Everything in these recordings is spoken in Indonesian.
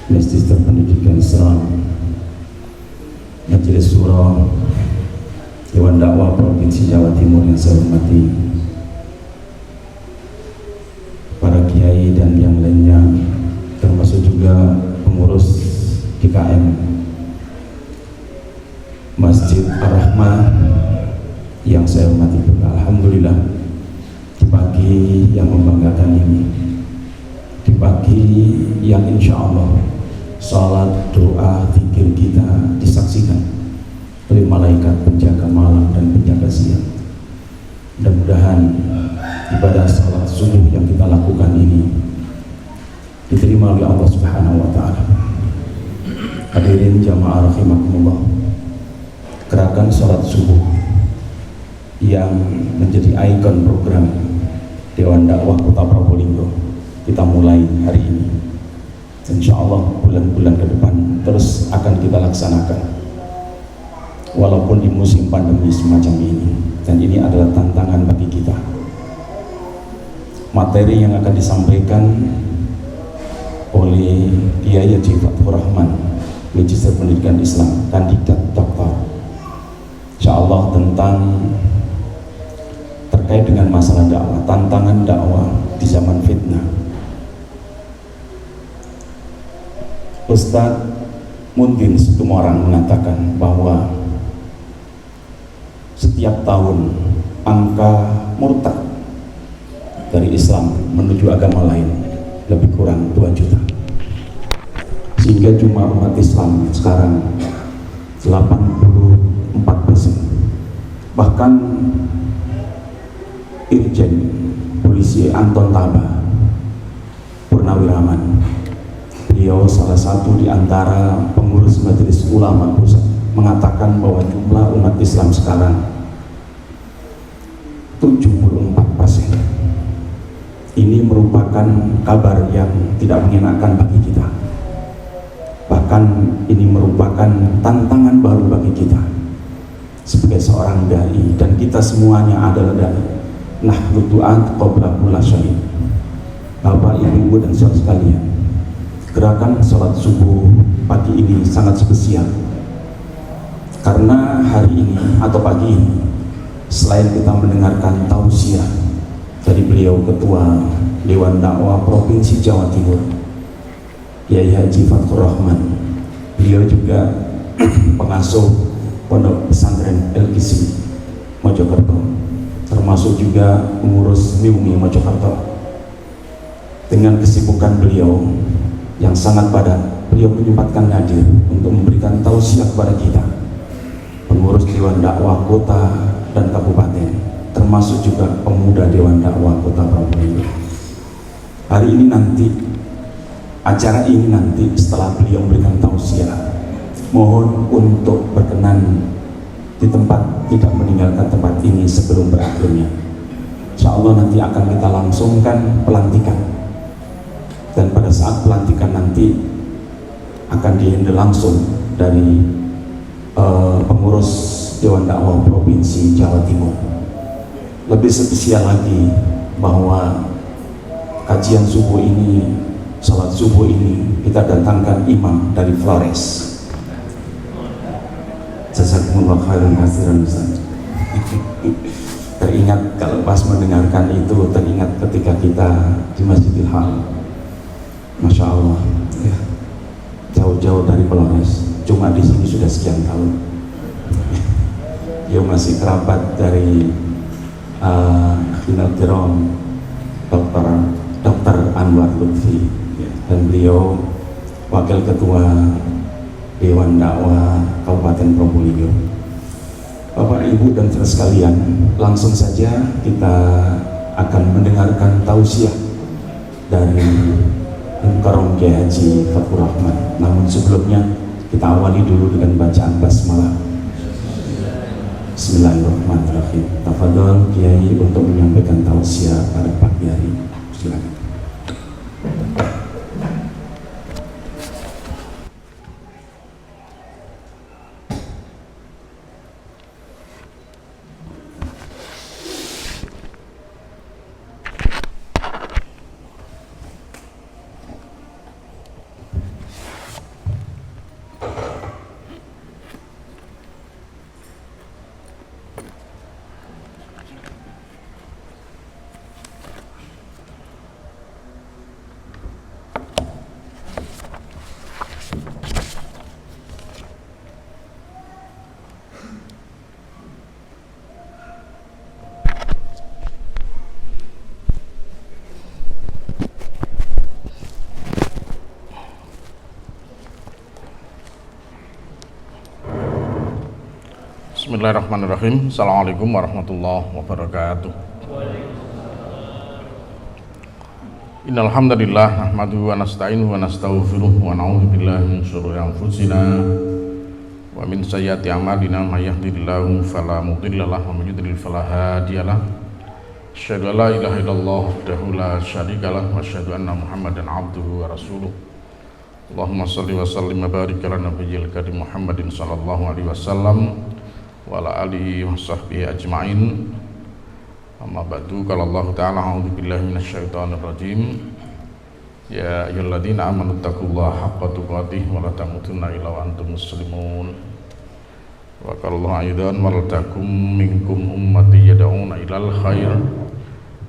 Magister Pendidikan Islam, Majelis Syuro, Dewan Dakwah Provinsi Jawa Timur yang saya hormati, para kiai dan yang lainnya, termasuk juga pengurus GKM Masjid Ar-Rahmah yang saya hormati juga. Alhamdulillah, di pagi yang membanggakan ini, di pagi yang insya Allah salat, doa, zikir kita disaksikan oleh malaikat penjaga malam dan penjaga siang. Mudah-mudahan ibadah salat subuh yang kita lakukan ini diterima oleh Allah Subhanahu wa Ta'ala. Hadirin jamaah rahimakumullah, gerakan salat subuh yang menjadi ikon program Dewan Dakwah Kota Probolinggo kita mulai hari ini. Insya Allah bulan-bulan ke depan terus akan kita laksanakan, walaupun di musim pandemi semacam ini. Dan ini adalah tantangan bagi kita. Materi yang akan disampaikan oleh Kiai Haji Fathur Rahman, Magister Pendidikan Islam, kandidat doktor, insya Allah tentang terkait dengan masalah dakwah, tantangan dakwah di zaman fitnah. Ustadz Mundin Situmorang mengatakan bahwa setiap tahun angka murtad dari Islam menuju agama lain lebih kurang 2 juta, sehingga jumlah umat Islam sekarang 84%. Bahkan Irjen Polisi Anton Taba Purnawiraman, beliau salah satu di antara pengurus Majelis Ulama Pusat, mengatakan bahwa jumlah umat Islam sekarang 74%. Ini merupakan kabar yang tidak mengenakan bagi kita. Bahkan ini merupakan tantangan baru bagi kita sebagai seorang dai, dan kita semuanya adalah dai. Nahnu du'at qabla kulli syai'. Bapak, Ibu, dan saudara sekalian, gerakan sholat subuh pagi ini sangat spesial karena hari ini atau pagi ini, selain kita mendengarkan tausiah dari beliau Ketua Dewan Dakwah Provinsi Jawa Timur, Kiai Haji Fathur Rahman, beliau juga pengasuh Pondok Pesantren El-Kismi Mojokerto, termasuk juga pengurus MIUMI Mojokerto. Dengan kesibukan beliau yang sangat padat, beliau menyempatkan hadir untuk memberikan tausiah kepada kita, pengurus Dewan Dakwah Kota dan Kabupaten, termasuk juga pemuda Dewan Dakwah Kota Probolinggo. Hari ini nanti, acara ini nanti setelah beliau memberikan tausiah, mohon untuk berkenan di tempat, tidak meninggalkan tempat ini sebelum berakhirnya. Insya Allah nanti akan kita langsungkan pelantikan, dan pada saat pelantikan nanti akan dihandle langsung dari pengurus Dewan Dakwah Provinsi Jawa Timur. Lebih spesial lagi bahwa kajian subuh ini, salat subuh ini, kita datangkan imam dari Flores. Jazakumullah khairan katsiran Ustaz. Teringat kalau pas mendengarkan itu, teringat ketika kita di Masjidil Haram. Masya Allah, ya, jauh-jauh dari Flores, cuma di sini sudah sekian tahun. Dia masih kerabat dari Finaltirom, Dr. Anwar Lutfi, dan beliau wakil ketua Dewan Dakwah Kabupaten Probolinggo. Bapak, Ibu, dan saudara sekalian, langsung saja kita akan mendengarkan tausiah dari Mukarram Kiai Haji Fathur Rahman. Namun sebelumnya kita awali dulu dengan bacaan basmalah. Bismillahirrahmanirrahim. Tafadhol Kiai untuk menyampaikan tausiah pada pagi hari. Silakan. Bismillahirrahmanirrahim. Assalamualaikum warahmatullahi wabarakatuh. Innal hamdalillah nahmaduhu wa nasta'inuhu wa nastaghfiruh wa na'udzu billahi min shururi anfusina wa min sayyiati a'malina may yahdihillahu fala mudhillalah wa may yudlil fala hadiyalah. Asyhadu an la ilaha illallah wahdahu la syarikalah wa asyhadu anna Muhammadan abduhu wa rasuluh. Allahumma shalli wa sallim wa barik ala nabiyyil karim Muhammadin sallallahu alaihi wasallam wa ala alihi wa sahbihi ajma'in. Amma ba'du, qala Allah ta'ala a'udzu billahi minasyaitonir rajim. Ya ayyuhalladzina amanu taqullaha haqqa tuqatih wa la tamutunna illa wa antum muslimun. Wa qala Allah aidan wal takum minkum ummati yad'una ilal khair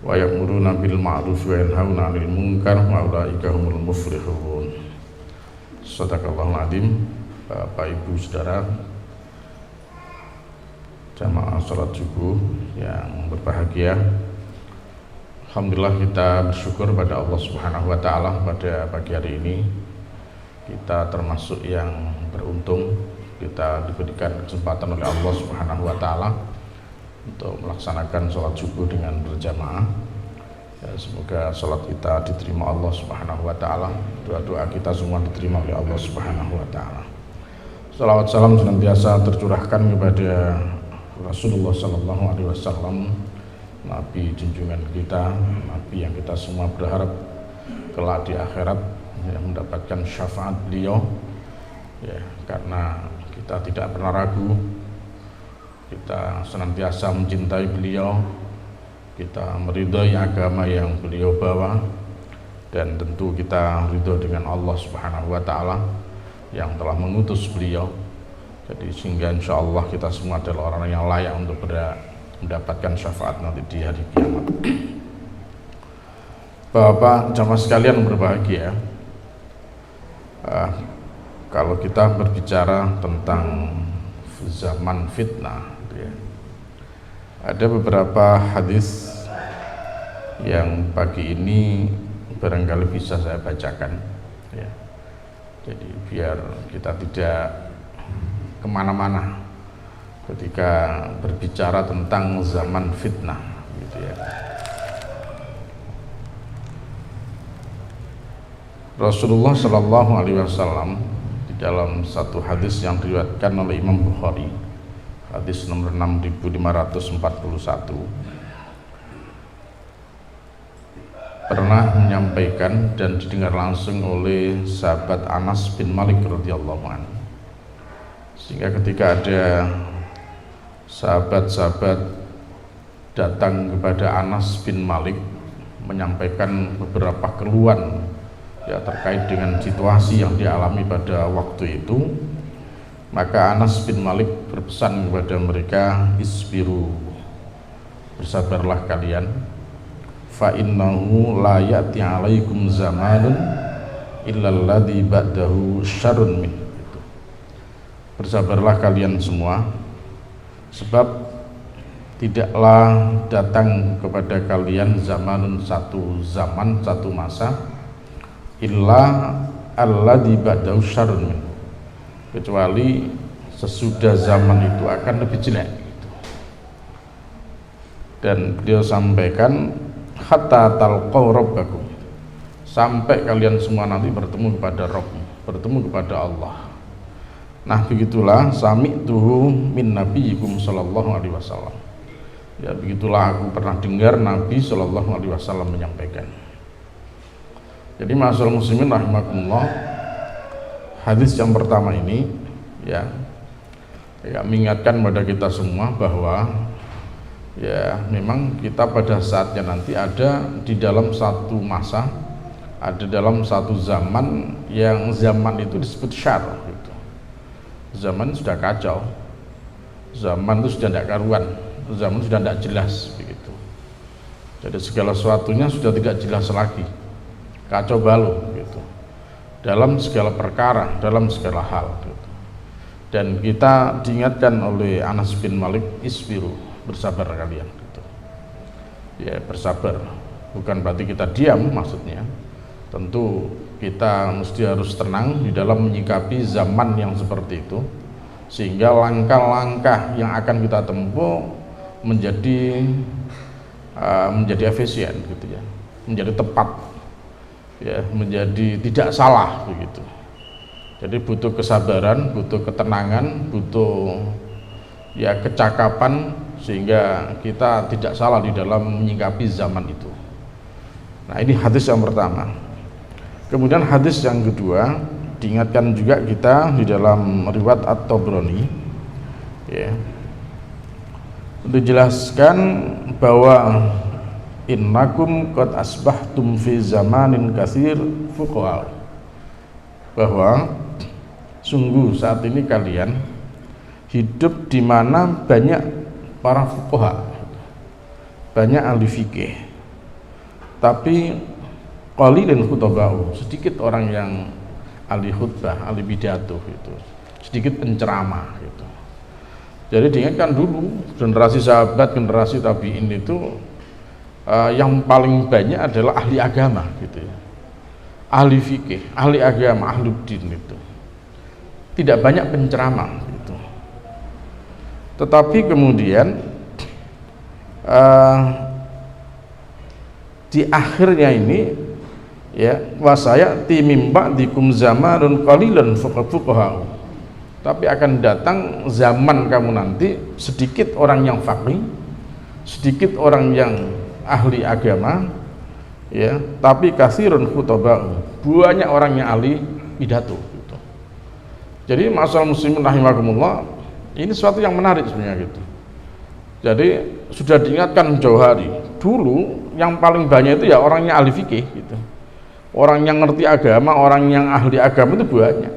wa ya'muruna bil ma'ruf wa yanhauna 'anil munkar wa ulaika humul muflihun. Shadaqallahul adzim. Bapak Ibu Saudara jamaah salat subuh yang berbahagia, alhamdulillah kita bersyukur pada Allah Subhanahu wa taala pada pagi hari ini kita termasuk yang beruntung, kita diberikan kesempatan oleh Allah Subhanahu wa taala untuk melaksanakan salat subuh dengan berjamaah. Ya, semoga salat kita diterima Allah Subhanahu wa taala, doa-doa kita semua diterima oleh Allah Subhanahu wa taala. Salawat salam senantiasa tercurahkan kepada Rasulullah sallallahu alaihi wasallam, Nabi junjungan kita, Nabi yang kita semua berharap kelak di akhirat yang mendapatkan syafaat beliau. Ya, karena kita tidak pernah ragu, kita senantiasa mencintai beliau, kita meridhai agama yang beliau bawa, dan tentu kita ridho dengan Allah Subhanahu wa taala yang telah mengutus beliau. Jadi sehingga insya Allah kita semua adalah orang yang layak untuk mendapatkan syafaat nanti di hari kiamat. Bapak jamaah sekalian berbahagia, kalau kita berbicara tentang zaman fitnah, ya, ada beberapa hadis yang pagi ini barangkali bisa saya bacakan, ya. Jadi biar kita tidak kemana-mana ketika berbicara tentang zaman fitnah, gitu ya. Rasulullah Shallallahu Alaihi Wasallam di dalam satu hadis yang diriwayatkan oleh Imam Bukhari, hadis nomor 6541, pernah menyampaikan dan didengar langsung oleh sahabat Anas bin Malik radhiyallahu anhu. Sehingga ketika ada sahabat-sahabat datang kepada Anas bin Malik menyampaikan beberapa keluhan, ya, terkait dengan situasi yang dialami pada waktu itu, maka Anas bin Malik berpesan kepada mereka, isbiru, bersabarlah kalian, fa innahu la ya'ti 'alaikum zamanun illa alladhi ba'dahu syarrun min. Bersabarlah kalian semua, sebab tidaklah datang kepada kalian zamanun, satu zaman, satu masa, illa alladzi ba'dahu syarrun min, kecuali sesudah zaman itu akan lebih jelek. Dan beliau sampaikan hatta talqaw rabbakum, sampai kalian semua nanti bertemu kepada Rabb, bertemu kepada Allah. Nah, begitulah sami'tuhu min nabiyyikum sallallahu alaihi wasallam. Ya, begitulah aku pernah dengar Nabi sallallahu alaihi wasallam menyampaikan. Jadi ma'asyiral muslimin rahimakumullah, hadis yang pertama ini ya mengingatkan pada kita semua bahwa ya memang kita pada saatnya nanti ada di dalam satu masa, ada dalam satu zaman yang zaman itu disebut syarr gitu. Zaman sudah kacau, zaman itu sudah tidak karuan, zaman sudah tidak jelas begitu. Jadi segala sesuatunya sudah tidak jelas lagi, kacau balau gitu, dalam segala perkara, dalam segala hal gitu. Dan kita diingatkan oleh Anas bin Malik, isbiru, bersabar kalian gitu. Ya, bersabar bukan berarti kita diam, maksudnya tentu kita mesti harus tenang di dalam menyikapi zaman yang seperti itu, sehingga langkah-langkah yang akan kita tempuh menjadi efisien gitu ya, menjadi tepat ya, menjadi tidak salah begitu. Jadi butuh kesabaran, butuh ketenangan, butuh ya kecakapan sehingga kita tidak salah di dalam menyikapi zaman itu. Nah, ini hadis yang pertama. Kemudian hadis yang kedua diingatkan juga kita di dalam riwayat At-Tabrani ya, dijelaskan bahwa innakum qad asbahtum fi zamanin katsir fuqaha, bahwa sungguh saat ini kalian hidup di mana banyak para fuqaha, banyak ahli fikih, tapi qalilun khutabau, sedikit orang yang ahli khutbah, ahli pidato gitu, sedikit penceramah gitu. Jadi diingatkan dulu generasi sahabat, generasi tabi'in itu yang paling banyak adalah ahli agama gitu ya, ahli fikih, ahli agama, ahli din itu, tidak banyak penceramah gitu. Tetapi kemudian di akhirnya ini ya, wasaya timim ba'dikum zamanun qalilan fuqaha, tapi akan datang zaman kamu nanti sedikit orang yang faqih, sedikit orang yang ahli agama ya, tapi katsirun khutaba'u, banyak orang yang ahli pidato gitu. Jadi masalah muslimin rahimakumullah, ini sesuatu yang menarik sebenarnya gitu. Jadi sudah diingatkan jauh hari dulu, yang paling banyak itu ya orang yang ahli fikih gitu, orang yang ngerti agama, orang yang ahli agama itu banyak,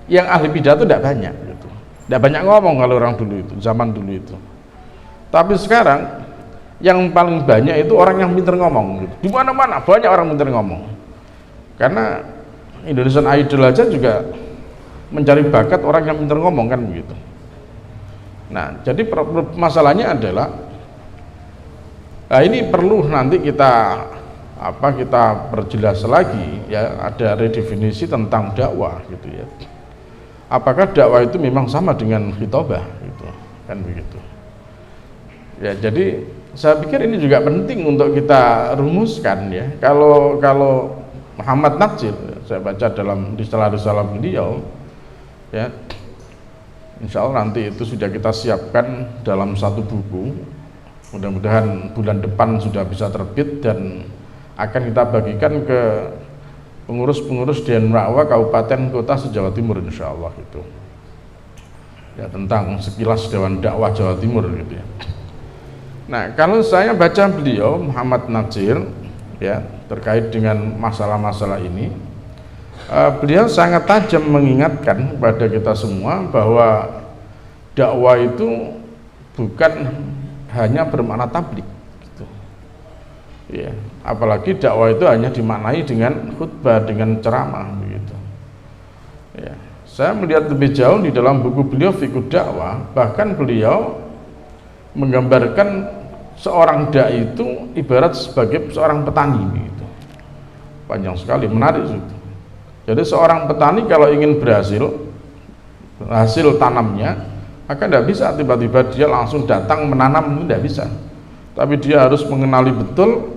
yang ahli pidato tidak banyak gitu, tidak banyak ngomong kalau orang dulu itu, zaman dulu itu. Tapi sekarang yang paling banyak itu orang yang pintar ngomong gitu. Di mana-mana banyak orang pintar ngomong, karena Indonesian Idol aja juga mencari bakat orang yang pintar ngomong kan begitu. Nah, jadi masalahnya adalah ini perlu nanti kita perjelas lagi ya, ada redefinisi tentang dakwah gitu ya. Apakah dakwah itu memang sama dengan khitobah gitu kan begitu ya. Jadi saya pikir ini juga penting untuk kita rumuskan ya. Kalau Muhammad Natsir, saya baca dalam risalah-risalah beliau ya, insya Allah nanti itu sudah kita siapkan dalam satu buku, mudah-mudahan bulan depan sudah bisa terbit dan akan kita bagikan ke pengurus-pengurus Dewan Dakwah Kabupaten Kota se-Jawa Timur insya Allah gitu ya, tentang sekilas Dewan Dakwah Jawa Timur gitu ya. Nah, kalau saya baca beliau Muhammad Natsir ya, terkait dengan masalah-masalah ini, beliau sangat tajam mengingatkan kepada kita semua bahwa dakwah itu bukan hanya bermakna tablik gitu ya, apalagi dakwah itu hanya dimaknai dengan khutbah, dengan ceramah begitu ya. Saya melihat lebih jauh di dalam buku beliau Fiqh Dakwah, bahkan beliau menggambarkan seorang dai itu ibarat sebagai seorang petani gitu. Panjang sekali, menarik itu. Jadi seorang petani kalau ingin hasil tanamnya, maka tidak bisa tiba-tiba dia langsung datang menanam, tidak bisa. Tapi dia harus mengenali betul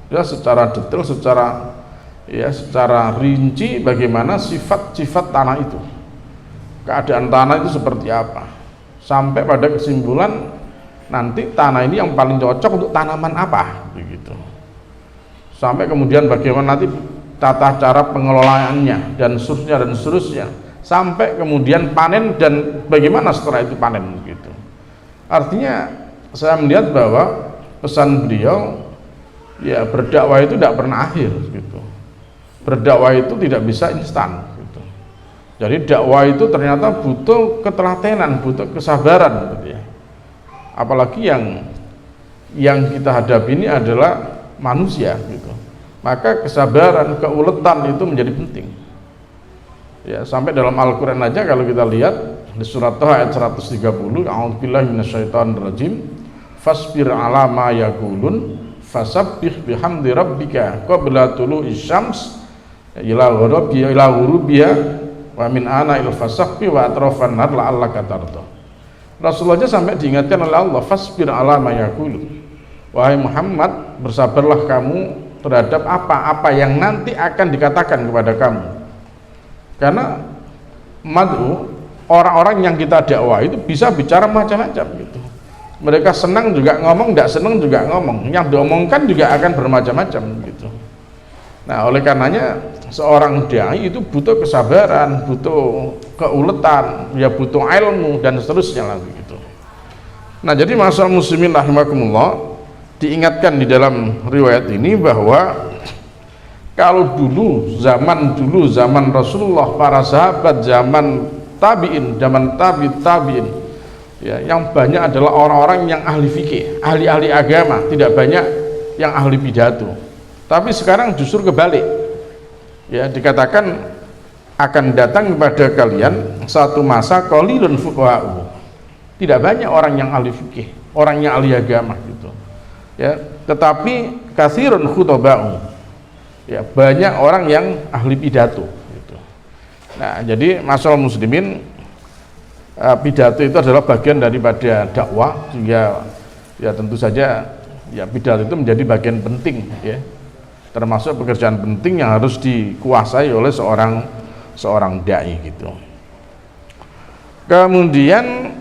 ya, secara detail, secara rinci bagaimana sifat-sifat tanah itu, keadaan tanah itu seperti apa, sampai pada kesimpulan nanti tanah ini yang paling cocok untuk tanaman apa begitu, sampai kemudian bagaimana nanti tata cara pengelolaannya dan seterusnya, sampai kemudian panen dan bagaimana setelah itu panen begitu. Artinya saya melihat bahwa pesan beliau ya, berdakwah itu tidak pernah akhir gitu, berdakwah itu tidak bisa instan gitu. Jadi dakwah itu ternyata butuh ketelatenan, butuh kesabaran gitu ya. Apalagi yang kita hadapi ini adalah manusia gitu, maka kesabaran, keuletan itu menjadi penting ya. Sampai dalam Al-Quran aja kalau kita lihat di surat Taha ayat 130, a'udzubillahi minasyaitonirrajim, fasbir ala ma yaqulun fasabbih bihamdi rabbika qabla tulu'i syams ila ghurubiha wa min ana il fasaqi wa atrafan nar la'allaka tarda. Rasulullah aja sampai diingatkan oleh Allah, fasbir ala ma yaqulu. Wahai Muhammad, bersabarlah kamu terhadap apa-apa yang nanti akan dikatakan kepada kamu. Karena mad'u, orang-orang yang kita dakwah itu bisa bicara macam-macam gitu. Mereka senang juga ngomong, tidak senang juga ngomong. Yang diomongkan juga akan bermacam-macam gitu. Nah, oleh karenanya seorang dai itu butuh kesabaran, butuh keuletan, ya butuh ilmu dan seterusnya lah begitu. Nah, jadi masalah muslimin rahimakumullah, diingatkan di dalam riwayat ini bahwa kalau dulu zaman Rasulullah, para sahabat, zaman tabi'in, zaman tabi'in, ya, yang banyak adalah orang-orang yang ahli fikih, ahli-ahli agama, tidak banyak yang ahli pidato. Tapi sekarang justru kebalik, ya, dikatakan akan datang kepada kalian satu masa qalilun fuqaha'u, tidak banyak orang yang ahli fikih, orang yang ahli agama gitu, ya, tetapi katsirun khutaba'u, ya, banyak orang yang ahli pidato gitu. Nah, jadi masalah muslimin, pidato itu adalah bagian daripada dakwah, sehingga ya tentu saja ya pidato itu menjadi bagian penting, ya, termasuk pekerjaan penting yang harus dikuasai oleh seorang dai gitu. Kemudian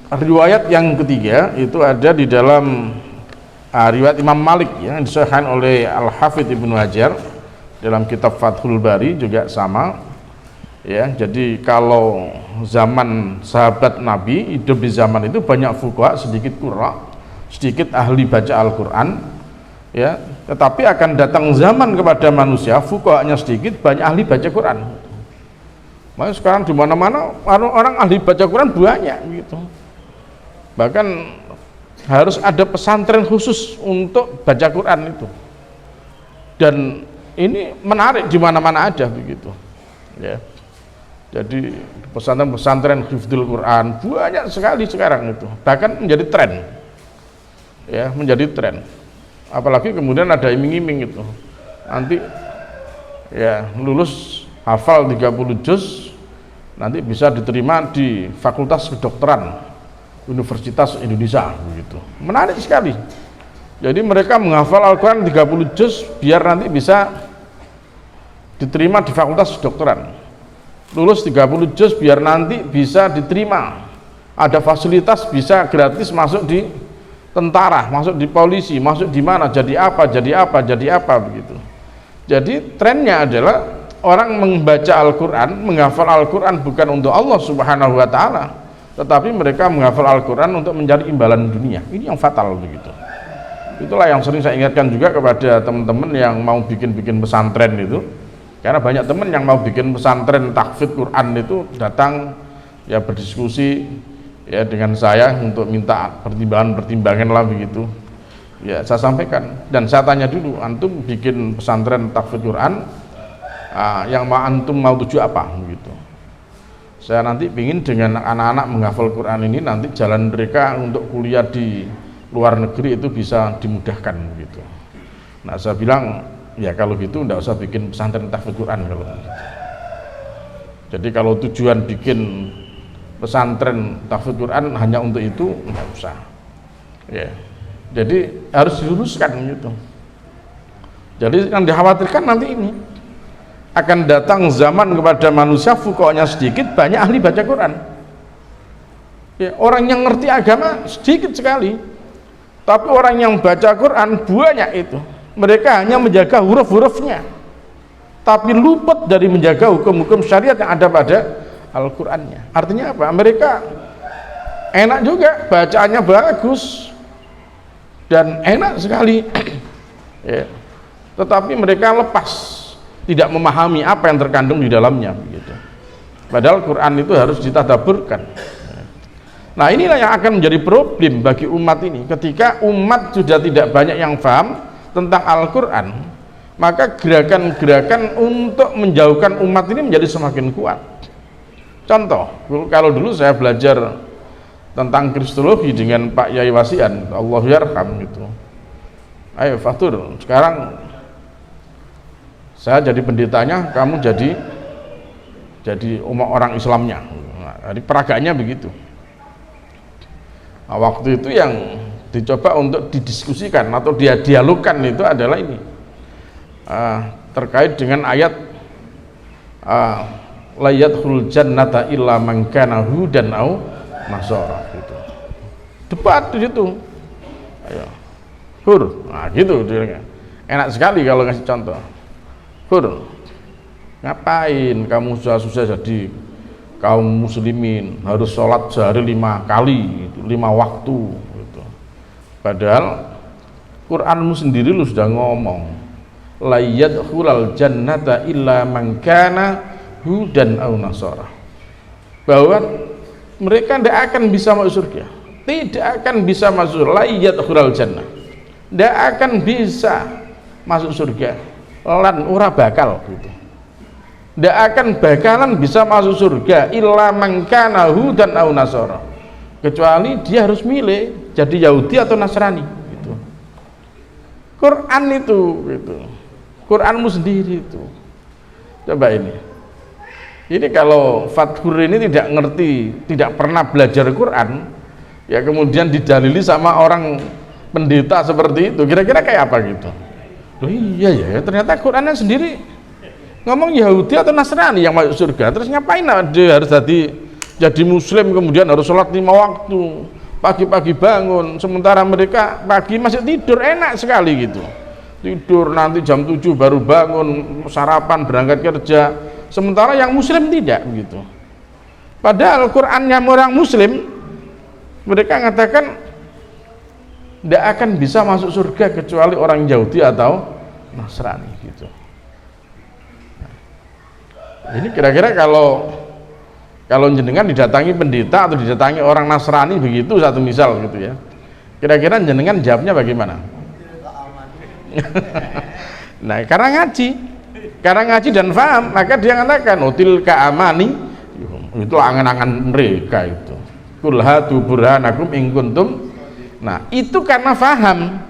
riwayat yang ketiga itu ada di dalam riwayat Imam Malik yang disahihkan oleh Al-Hafidz Ibnu Hajar dalam kitab Fathul Bari juga sama, ya. Jadi kalau zaman sahabat Nabi hidup di zaman itu banyak fuqaha, sedikit qurra, sedikit ahli baca Al-Qur'an, ya, tetapi akan datang zaman kepada manusia fuqahanya sedikit, banyak ahli baca Quran. Makanya sekarang di mana-mana orang ahli baca Quran banyak gitu. Bahkan harus ada pesantren khusus untuk baca Quran itu. Dan ini menarik, di mana-mana ada begitu. Ya. Jadi pesantren-pesantren hifdzul Quran banyak sekali sekarang itu. Bahkan menjadi tren. Ya, menjadi tren. Apalagi kemudian ada iming-iming itu. Nanti ya lulus hafal 30 juz, nanti bisa diterima di Fakultas Kedokteran Universitas Indonesia begitu. Menarik sekali. Jadi mereka menghafal Al-Quran 30 juz biar nanti bisa diterima di Fakultas Kedokteran. Lulus 30 juz biar nanti bisa diterima, ada fasilitas, bisa gratis masuk di tentara, masuk di polisi, masuk di mana, jadi apa begitu. Jadi trennya adalah orang membaca Al-Quran, menghafal Al-Quran bukan untuk Allah Subhanahu wa ta'ala, tetapi mereka menghafal Al-Quran untuk mencari imbalan dunia. Ini yang fatal begitu. Itulah yang sering saya ingatkan juga kepada teman-teman yang mau bikin pesantren itu, karena banyak teman yang mau bikin pesantren tahfidz Quran itu datang ya berdiskusi ya dengan saya untuk minta pertimbangan lah begitu. Ya saya sampaikan dan saya tanya dulu, antum bikin pesantren tahfidz Quran, yang antum mau tuju apa begitu. Saya nanti ingin dengan anak-anak menghafal Quran ini nanti jalan mereka untuk kuliah di luar negeri itu bisa dimudahkan begitu. Nah saya bilang ya kalau gitu enggak usah bikin pesantren tahfidz Quran kalau begitu. Jadi kalau tujuan bikin pesantren tahfidz Quran hanya untuk itu enggak usah. Ya. Jadi harus diluruskan gitu. Jadi yang dikhawatirkan nanti ini akan datang zaman kepada manusia fuqahanya sedikit, banyak ahli baca Quran. Ya, orang yang ngerti agama sedikit sekali, tapi orang yang baca Quran banyak itu. Mereka hanya menjaga huruf-hurufnya, tapi luput dari menjaga hukum-hukum syariat yang ada pada Al-Qurannya. Artinya apa? Mereka enak juga, bacaannya bagus dan enak sekali, ya. Tetapi mereka lepas, tidak memahami apa yang terkandung di dalamnya begitu. Padahal Quran itu harus ditadaburkan. Nah inilah yang akan menjadi problem bagi umat ini. Ketika umat sudah tidak banyak yang paham tentang Al-Quran, maka gerakan-gerakan untuk menjauhkan umat ini menjadi semakin kuat. Contoh, kalau dulu saya belajar tentang kristologi dengan Pak Yai Wasian, Allah yarham gitu. Ayo Fatur, sekarang saya jadi pendetanya, kamu jadi jadi orang Islamnya. Nah, jadi peragaannya begitu. Nah, waktu itu yang dicoba untuk didiskusikan atau dialogkan itu adalah ini, terkait dengan ayat la yadkhulul jannata illa man kana hudan au nasara gitu. Debat di situ. Ayo. Hur. Nah, gitu dia. Enak sekali kalau ngasih contoh. Hur. Ngapain kamu susah-susah jadi kaum muslimin, harus sholat sehari 5 kali, 5 waktu gitu. Padahal Quranmu sendiri lu sudah ngomong la yadkhulal jannata illa man kana hudan aw nasara, bahwa mereka tidak akan bisa masuk surga, tidak akan bisa masuk, la yadkhulal jannah, tidak akan bisa masuk surga, lan ora bakal gitu, tidak akan bakalan bisa masuk surga illa man kana hudan aw nasara, kecuali dia harus milih jadi Yahudi atau Nasrani gitu. Quran itu gitu, Quranmu sendiri itu. Coba ini kalau Fathur ini tidak ngerti, tidak pernah belajar Quran, ya kemudian didalili sama orang pendeta seperti itu, kira-kira kayak apa gitu. Loh iya ya, ternyata Qurannya sendiri ngomong Yahudi atau Nasrani yang masuk surga, terus ngapain dia harus jadi muslim kemudian harus sholat 5 waktu, pagi-pagi bangun, sementara mereka pagi masih tidur enak sekali gitu, tidur nanti jam 7 baru bangun, sarapan, berangkat kerja, sementara yang muslim tidak begitu. Padahal Qurannya orang muslim, mereka mengatakan tidak akan bisa masuk surga kecuali orang Yahudi atau Nasrani gitu. Ini kira-kira kalau jenengan didatangi pendeta atau didatangi orang Nasrani begitu, satu misal gitu ya, kira-kira jenengan jawabnya bagaimana? Nah, karena ngaji dan paham, maka dia mengatakan util ka'amani, itu angan-angan mereka itu. Qul hatu burhanakum in kuntum. Nah, itu karena paham,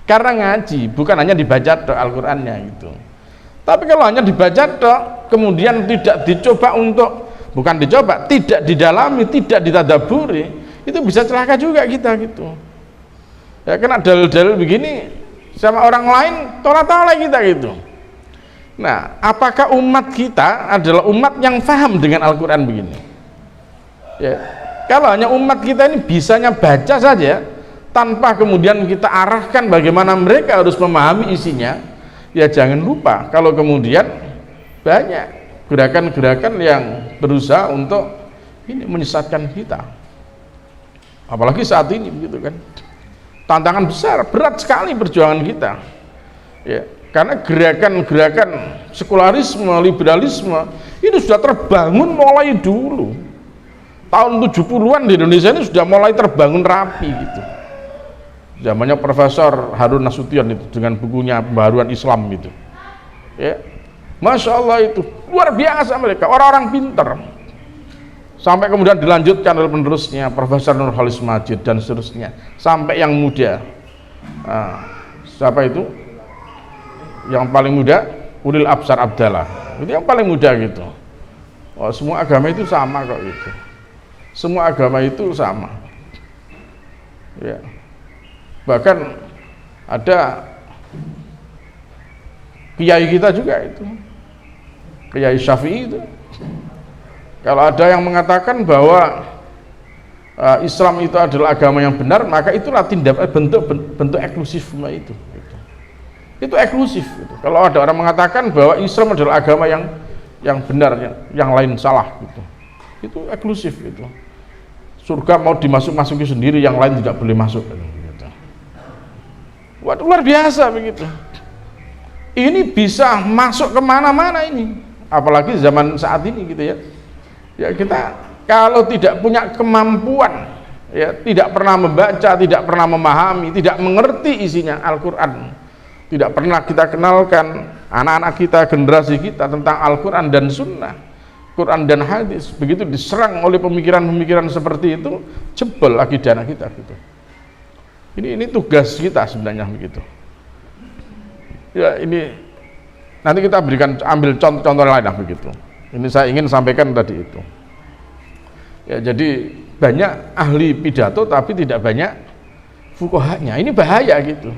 karena ngaji, bukan hanya dibaca tok Al-Qur'annya gitu. Tapi kalau hanya dibaca tok, kemudian tidak dicoba untuk, bukan dicoba, tidak didalami, tidak ditadaburi, itu bisa celaka juga kita gitu. Ya kena dalil-dalil begini sama orang lain, tolak-tolak kita gitu. Nah, apakah umat kita adalah umat yang paham dengan Al-Quran begini? Ya, kalau hanya umat kita ini bisanya baca saja, tanpa kemudian kita arahkan bagaimana mereka harus memahami isinya, ya jangan lupa kalau kemudian banyak gerakan-gerakan yang berusaha untuk ini menyesatkan kita. Apalagi saat ini begitu kan. Tantangan besar, berat sekali perjuangan kita. Ya, karena gerakan-gerakan sekularisme, liberalisme itu sudah terbangun mulai dulu. Tahun 70-an di Indonesia ini sudah mulai terbangun rapi gitu. Zamannya Profesor Harun Nasution itu dengan bukunya Pembaharuan Islam itu. Ya. Masya Allah itu luar biasa mereka, orang-orang pinter. Sampai kemudian dilanjutkan oleh penerusnya Profesor Nurholis Majid dan seterusnya, sampai yang muda. Siapa itu? Yang paling muda Ulil Absar Abdallah. Itu yang paling muda gitu. Oh, semua agama itu sama kok gitu. Semua agama itu sama. Ya. Bahkan ada kiai kita juga itu, Kiai Syafi'i itu, kalau ada yang mengatakan bahwa Islam itu adalah agama yang benar, maka itulah bentuk eksklusifme itu. Itu eksklusif gitu. Kalau ada orang mengatakan bahwa Islam adalah agama yang benar, yang lain salah gitu, itu eksklusif gitu. Surga mau dimasuki sendiri, yang lain tidak boleh masuk gitu. Waduh, luar biasa begitu. Ini bisa masuk kemana-mana ini, apalagi zaman saat ini gitu ya. Ya kita kalau tidak punya kemampuan, ya tidak pernah membaca, tidak pernah memahami, tidak mengerti isinya Al-Quran, tidak pernah kita kenalkan anak-anak kita, generasi kita tentang Al-Quran dan Sunnah, Quran dan hadis, begitu diserang oleh pemikiran-pemikiran seperti itu, jebol akidah kita gitu. Ini tugas kita sebenarnya begitu. Ya ini nanti kita ambil contoh-contoh lain lah begitu. Ini saya ingin sampaikan tadi itu. Ya, jadi banyak ahli pidato tapi tidak banyak fuqahanya. Ini bahaya gitu.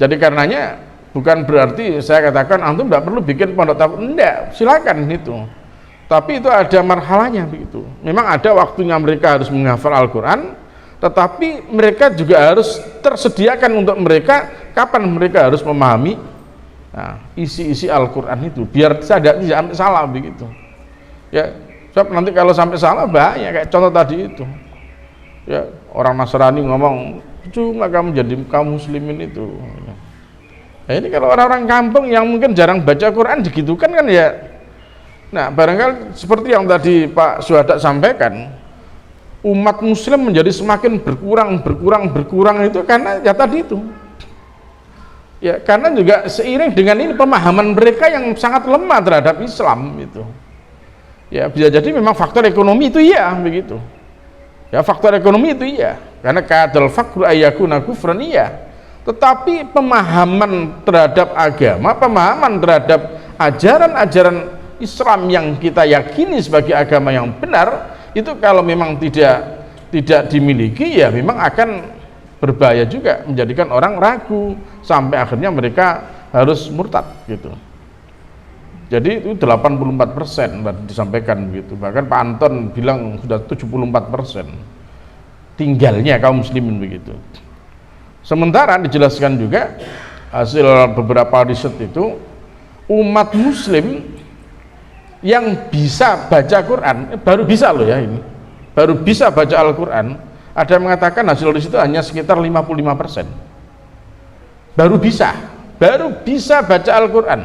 Jadi karenanya bukan berarti saya katakan antum tidak perlu bikin pondok tafsir, enggak, silakan itu. Tapi itu ada marhalahnya begitu. Memang ada waktunya mereka harus menghafal Al-Qur'an, tetapi mereka juga harus tersediakan untuk mereka kapan mereka harus memahami isi-isi Al-Qur'an itu, biar tidak sampai salah begitu. Ya, sebab nanti kalau sampai salah bahaya, kayak contoh tadi itu. Ya, orang Nasrani ngomong, "Cuma kamu jadi kaum muslimin itu." Nah, ini kalau orang-orang kampung yang mungkin jarang baca Quran digitukan kan ya. Nah, barangkali seperti yang tadi Pak Suhada sampaikan, umat muslim menjadi semakin berkurang itu karena ya tadi itu. Ya, karena juga seiring dengan ini pemahaman mereka yang sangat lemah terhadap Islam itu. Ya, bisa jadi memang faktor ekonomi itu iya begitu. Ya, faktor ekonomi itu iya. Karena kadal faqru ayyakuna kufran iya. Tetapi pemahaman terhadap agama, pemahaman terhadap ajaran-ajaran Islam yang kita yakini sebagai agama yang benar itu kalau memang tidak dimiliki ya memang akan berbahaya juga, menjadikan orang ragu sampai akhirnya mereka harus murtad gitu. Jadi itu 84% disampaikan begitu. Bahkan Pak Anton bilang sudah 74% tinggalnya kaum muslimin begitu. Sementara dijelaskan juga hasil beberapa riset itu umat muslim yang bisa baca Quran baru bisa loh ya, ini baru bisa baca Al-Quran. Ada yang mengatakan hasil riset itu hanya sekitar 55%. baru bisa baca Al-Quran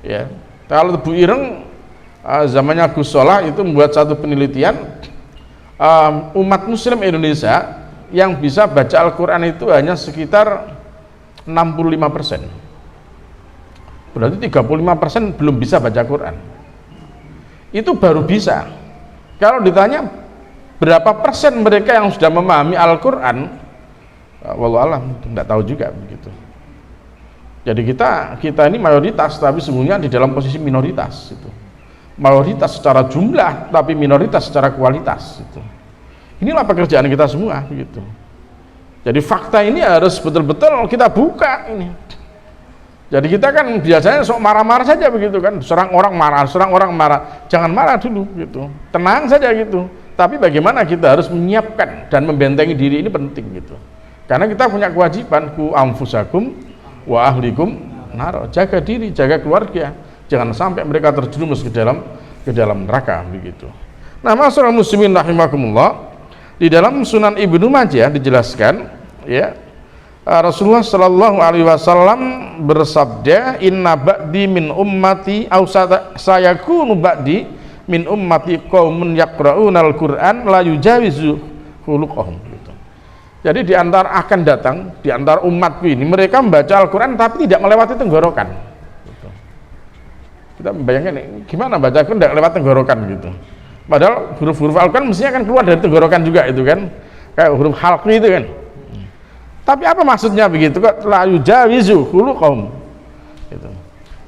ya. Kalau Bu Ireng zamannya Gus Solah itu membuat satu penelitian, umat muslim Indonesia yang bisa baca Al-Quran itu hanya sekitar 65%. Berarti 35% belum bisa baca Quran. Itu baru bisa. Kalau ditanya berapa persen mereka yang sudah memahami Al-Quran, wallahu alam, tidak tahu juga begitu. Jadi kita ini mayoritas, tapi sebenarnya di dalam posisi minoritas itu. Mayoritas secara jumlah, tapi minoritas secara kualitas itu. Inilah pekerjaan kita semua begitu. Jadi fakta ini harus betul-betul kita buka ini. Jadi kita kan biasanya sok marah-marah saja begitu kan, serang orang marah, jangan marah dulu gitu, tenang saja gitu. Tapi bagaimana kita harus menyiapkan dan membentengi diri ini penting gitu. Karena kita punya kewajiban, ku anfusakum wa ahlikum nar, jaga diri, jaga keluarga, jangan sampai mereka terjerumus ke dalam neraka begitu. Nah, masyaallah muslimin rahimakumullah, di dalam Sunan Ibnu Majah dijelaskan ya, Rasulullah Shallallahu Alaihi Wasallam bersabda, Inna ba'di min ummati au sayakunu ba'di min ummati qaumun yaqra'una al-Qur'an la yujawizu khuluqahum gitu. Jadi di antara akan datang di antara umatku ini mereka membaca Al-Quran tapi tidak melewati tenggorokan gitu. Kita bayangkan gimana baca Al-Quran tidak lewat tenggorokan gitu. Padahal huruf-huruf Al-Quran mestinya akan keluar dari tenggorokan juga itu kan, kayak huruf halqi itu kan. Tapi apa maksudnya begitu kok? La yujawizu khuluqahum gitu.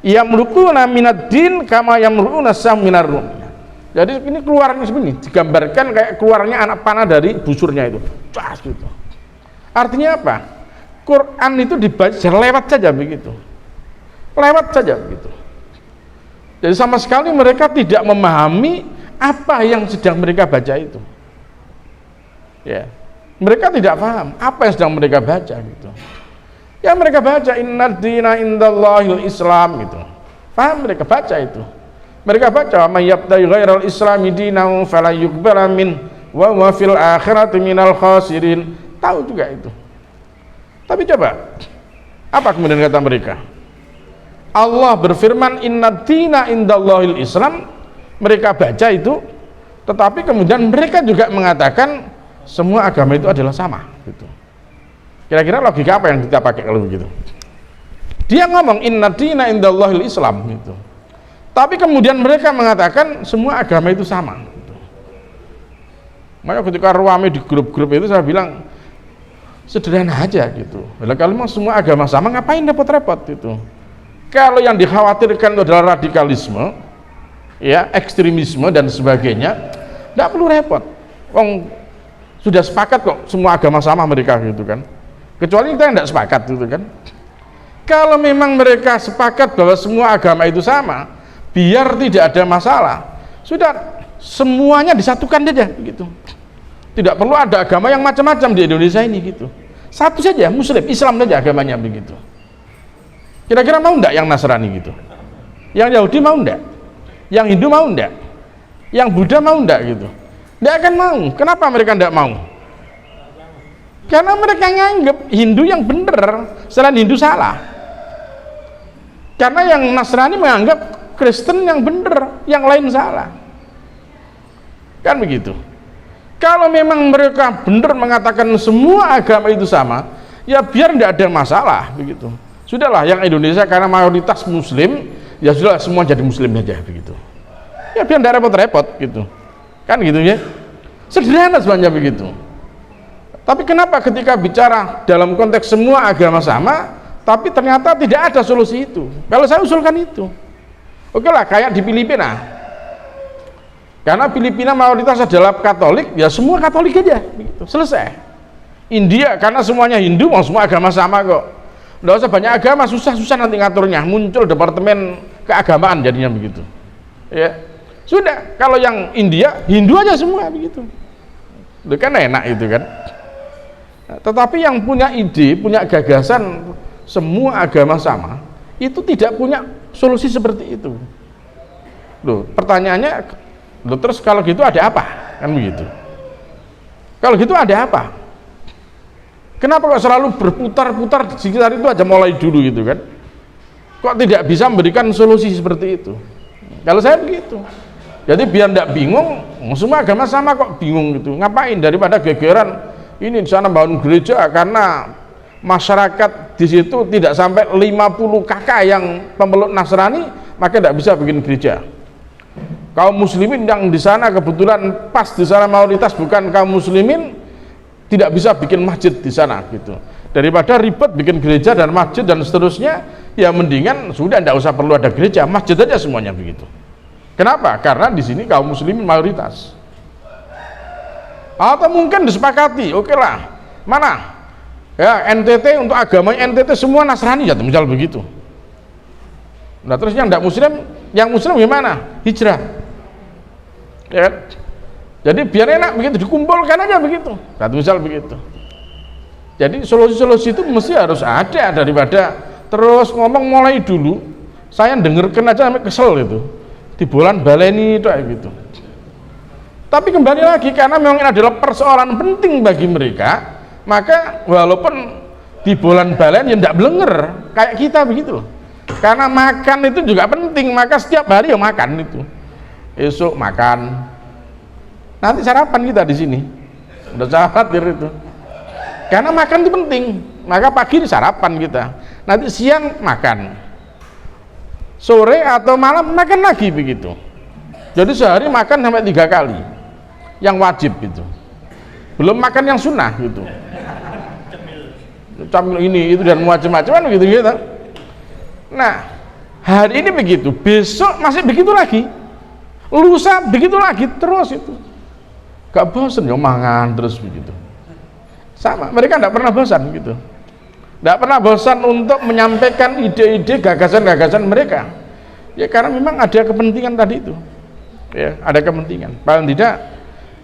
Yamruquna minad din kama yamruquna sam minar rum. Jadi ini keluarnya seperti ini, digambarkan kayak keluarnya anak panah dari busurnya itu. Cas gitu. Artinya apa? Quran itu dibaca lewat saja begitu. Lewat saja begitu. Jadi sama sekali mereka tidak memahami apa yang sedang mereka baca itu. Ya. Mereka tidak paham apa yang sedang mereka baca gitu. Ya mereka baca innad dina indallahil Islam gitu. Paham mereka baca itu. Mereka baca may yabtaghi ghairal islami dinan fala yuqbala min wa huwa fil akhirati minal khasirin. Tahu juga itu. Tapi coba apa kemudian kata mereka? Allah berfirman innad dina indallahil Islam. Mereka baca itu, tetapi kemudian mereka juga mengatakan semua agama itu adalah sama gitu. Kira-kira logika apa yang kita pakai kalau begitu? Dia ngomong inna dina indallahil Islam gitu. Tapi kemudian mereka mengatakan semua agama itu sama gitu. Makanya ketika ruame di grup-grup itu saya bilang sederhana aja gitu. Kalau memang semua agama sama ngapain repot-repot gitu. Kalau yang dikhawatirkan itu adalah radikalisme, ya, ekstremisme dan sebagainya, tidak perlu repot. Wong sudah sepakat kok semua agama sama mereka gitu kan. Kecuali kita yang tidak sepakat gitu kan. Kalau memang mereka sepakat bahwa semua agama itu sama, biar tidak ada masalah, sudah semuanya disatukan saja begitu. Tidak perlu ada agama yang macam-macam di Indonesia ini gitu. Satu saja, Muslim, Islam saja agamanya begitu. Kira-kira mau enggak yang Nasrani gitu? Yang Yahudi mau enggak? Yang Hindu mau enggak? Yang Buddha mau enggak gitu? Enggak akan mau. Kenapa mereka enggak mau? Karena mereka nganggap Hindu yang benar, selain Hindu salah. Karena yang Nasrani menganggap Kristen yang benar, yang lain salah. Kan begitu. Kalau memang mereka benar mengatakan semua agama itu sama, ya biar tidak ada masalah begitu. Sudahlah, yang Indonesia karena mayoritas Muslim, ya sudah semua jadi Muslim aja begitu. Ya biar tidak repot-repot gitu. Kan gitu ya. Sederhana sebenarnya begitu. Tapi kenapa ketika bicara dalam konteks semua agama sama, tapi ternyata tidak ada solusi itu? Kalau saya usulkan itu, oke lah, kayak di Filipina. Karena Filipina mayoritas adalah Katolik, ya semua Katolik aja, begitu. Selesai. India karena semuanya Hindu, mau semua agama sama kok. Nggak usah banyak agama, susah-susah nanti ngaturnya. Muncul departemen keagamaan jadinya begitu. Ya, sudah. Kalau yang India, Hindu aja semua begitu. Itu kan enak itu kan. Nah, tetapi yang punya ide, punya gagasan semua agama sama, itu tidak punya solusi seperti itu. Loh, pertanyaannya, loh, terus kalau gitu ada apa? Kan begitu. Kalau gitu ada apa? Kenapa kok selalu berputar-putar di sekitar itu aja mulai dulu gitu kan? Kok tidak bisa memberikan solusi seperti itu? Kalau saya begitu. Jadi biar tidak bingung, semua agama sama kok bingung gitu. Ngapain daripada gegeran ini di sana bangun gereja karena masyarakat di situ tidak sampai 50 kakak yang pemeluk Nasrani, maka tidak bisa bikin gereja. Kaum muslimin yang di sana kebetulan pas di sana mayoritas bukan kaum muslimin, tidak bisa bikin masjid di sana gitu. Daripada ribet bikin gereja dan masjid dan seterusnya, ya mendingan sudah tidak usah perlu ada gereja, masjid aja semuanya begitu. Kenapa? Karena di sini kaum muslimin mayoritas. Atau mungkin disepakati, oke lah, mana? Ya NTT untuk agamanya NTT semua Nasrani ya, misal begitu. Nah terus yang tidak muslim, yang muslim gimana? Hijrah. Ya kan? Jadi biar enak begitu, dikumpulkan aja begitu. Satu misal begitu. Jadi solusi-solusi itu mesti harus ada daripada terus ngomong mulai dulu. Saya dengarkan aja sampai kesel itu. Di bulan baleni itu kayak gitu. Tapi kembali lagi karena memang ini adalah persoalan penting bagi mereka, maka walaupun di bulan baleni ya tidak belenger kayak kita begitu loh. Karena makan itu juga penting, maka setiap hari ya makan itu. Esok makan. Nanti sarapan kita di sini udah khawatir itu karena makan itu penting, maka pagi sarapan kita, nanti siang makan, sore atau malam makan lagi begitu. Jadi sehari makan sampai 3 kali yang wajib itu, belum makan yang sunnah gitu, camil ini itu dan macam-macam gitu gitu. Nah hari ini begitu, besok masih begitu lagi, lusa begitu lagi, terus itu gak bosan ya mangan terus begitu. Sama, mereka tidak pernah bosan gitu, tidak pernah bosan untuk menyampaikan ide-ide, gagasan-gagasan mereka. Ya karena memang ada kepentingan tadi itu, ya ada kepentingan. Paling tidak,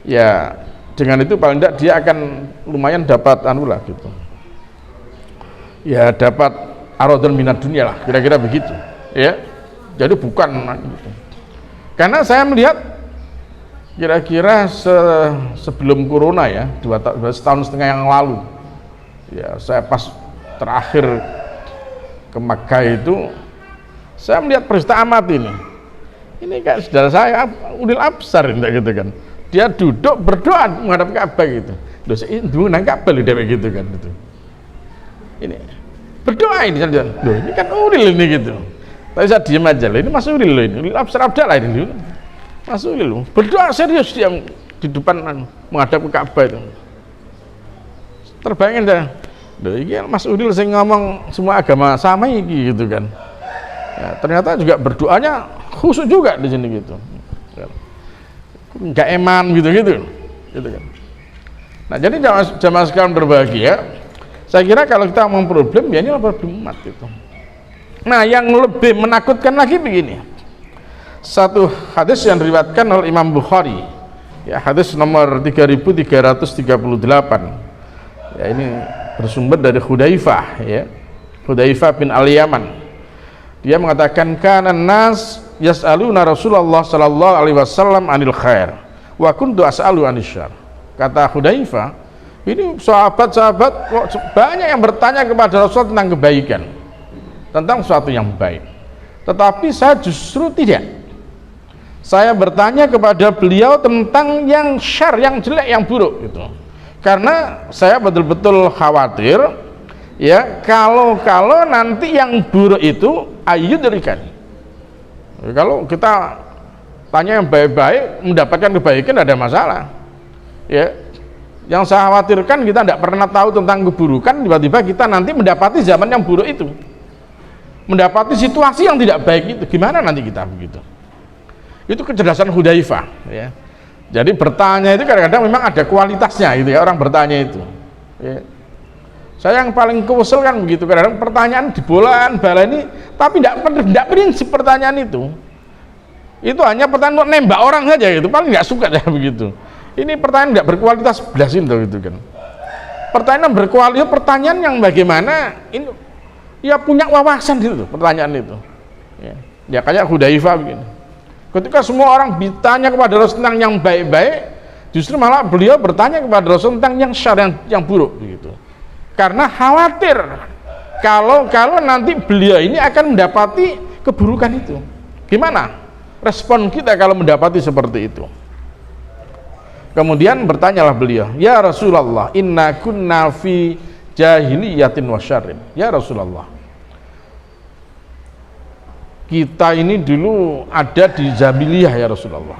ya dengan itu paling tidak dia akan lumayan dapat anulah gitu. Ya dapat aradun minat dunia lah, kira-kira begitu. Ya, jadi bukan gitu. Karena saya melihat kira-kira sebelum corona ya, 2 tahun setengah yang lalu ya, saya pas terakhir ke Makkah itu saya melihat peristiwa amat ini kan saudara saya Ulil Absar gitu kan, dia duduk berdoa menghadap Ka'bah gitu, dosa itu nang Ka'bah gitu kan, itu ini berdoa ini kan Ulil ini gitu, tapi saya diam aja loh, ini Mas Ulil loh, ini Ulil Absar Abdallah ini Mas Ulil berdoa serius dia di depan menghadap ke Ka'bah itu. Terbayangin dah, ini Mas Ulil saya ngomong semua agama sama iki gitu kan. Ya, ternyata juga berdoanya khusyuk juga di sini gitu. Nggak eman gitu kan. Nah, jadi jamaah sekalian berbahagia, saya kira kalau kita ngomong problem, ya ini problem umat gitu. Nah, yang lebih menakutkan lagi begini, satu hadis yang diriwayatkan oleh Imam Bukhari, ya, hadis nomor 3338, ya, ini bersumber dari Hudzaifah, ya, Hudzaifah bin Al-Yaman. Dia mengatakan, kana nas yas'aluna Rasulullah sallallahu alaihi wasallam anil khair wa kuntu as'alu anis syarr. Kata Hudzaifah, ini sahabat-sahabat banyak yang bertanya kepada Rasul tentang kebaikan, tentang sesuatu yang baik, tetapi saya justru tidak. Saya bertanya kepada beliau tentang yang syarr, yang jelek, yang buruk gitu. Karena saya betul-betul khawatir, ya, kalau nanti yang buruk itu ayyudrikan. Kalau kita tanya yang baik-baik, mendapatkan kebaikan, tidak ada masalah. Ya, yang saya khawatirkan kita tidak pernah tahu tentang keburukan, tiba-tiba kita nanti mendapati zaman yang buruk itu, mendapati situasi yang tidak baik itu, gimana nanti kita begitu? Itu kecerdasan Hudzaifah, ya. Jadi bertanya itu kadang-kadang memang ada kualitasnya gitu ya, orang bertanya itu, ya. Saya yang paling kesel kan begitu, kadang-kadang pertanyaan dibolan-balani tapi tidak prinsip pertanyaan itu hanya pertanyaan untuk nembak orang saja gitu, paling nggak suka ya begitu. Ini pertanyaan tidak berkualitas belas itu gitu kan. Pertanyaan berkualitas, pertanyaan yang bagaimana ini ya punya wawasan itu pertanyaan itu. Ya kayak Hudzaifah begini. Ketika semua orang bertanya kepada Rasul tentang yang baik-baik, justru malah beliau bertanya kepada Rasul tentang yang syarr, yang buruk begitu. Karena khawatir kalau nanti beliau ini akan mendapati keburukan itu. Gimana respon kita kalau mendapati seperti itu? Kemudian bertanyalah beliau, ya Rasulullah, inna kunna fi jahiliyatin wa syarrin. Ya Rasulullah, kita ini dulu ada di jahiliyah ya Rasulullah,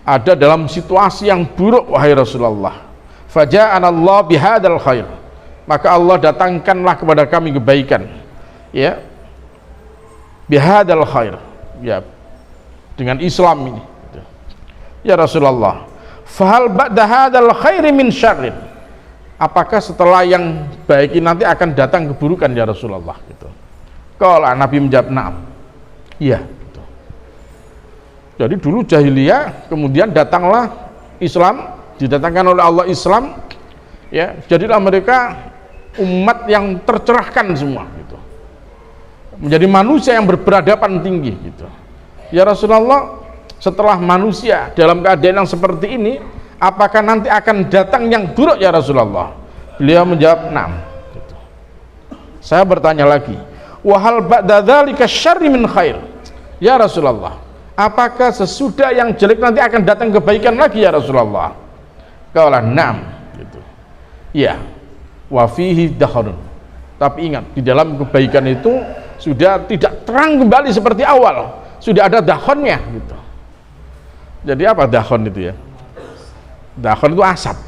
ada dalam situasi yang buruk wahai Rasulullah. Faja'anallah bihadal khair, maka Allah datangkanlah kepada kami kebaikan, ya, bihadal khair, ya, dengan Islam ini. Ya Rasulullah, fahal ba'da hadzal khairi min syarrin, apakah setelah yang baik ini nanti akan datang keburukan ya Rasulullah gitu. Kalau Nabi menjawab na'am, iya gitu. Jadi dulu jahiliyah, kemudian datanglah Islam, didatangkan oleh Allah Islam, ya, jadilah mereka umat yang tercerahkan semua gitu, menjadi manusia yang berperadaban tinggi gitu. Ya Rasulullah, setelah manusia dalam keadaan yang seperti ini, apakah nanti akan datang yang buruk ya Rasulullah? Beliau menjawab na'am gitu. Saya bertanya lagi, wahal ba'da dzalika syarri min khair, ya Rasulullah, apakah sesudah yang jelek nanti akan datang kebaikan lagi ya Rasulullah? Qala na'am gitu. Ya, wa fihi dahrun, tapi ingat, di dalam kebaikan itu sudah tidak terang kembali seperti awal, sudah ada dahonnya gitu. Jadi apa dahon itu ya? Dahon itu asap,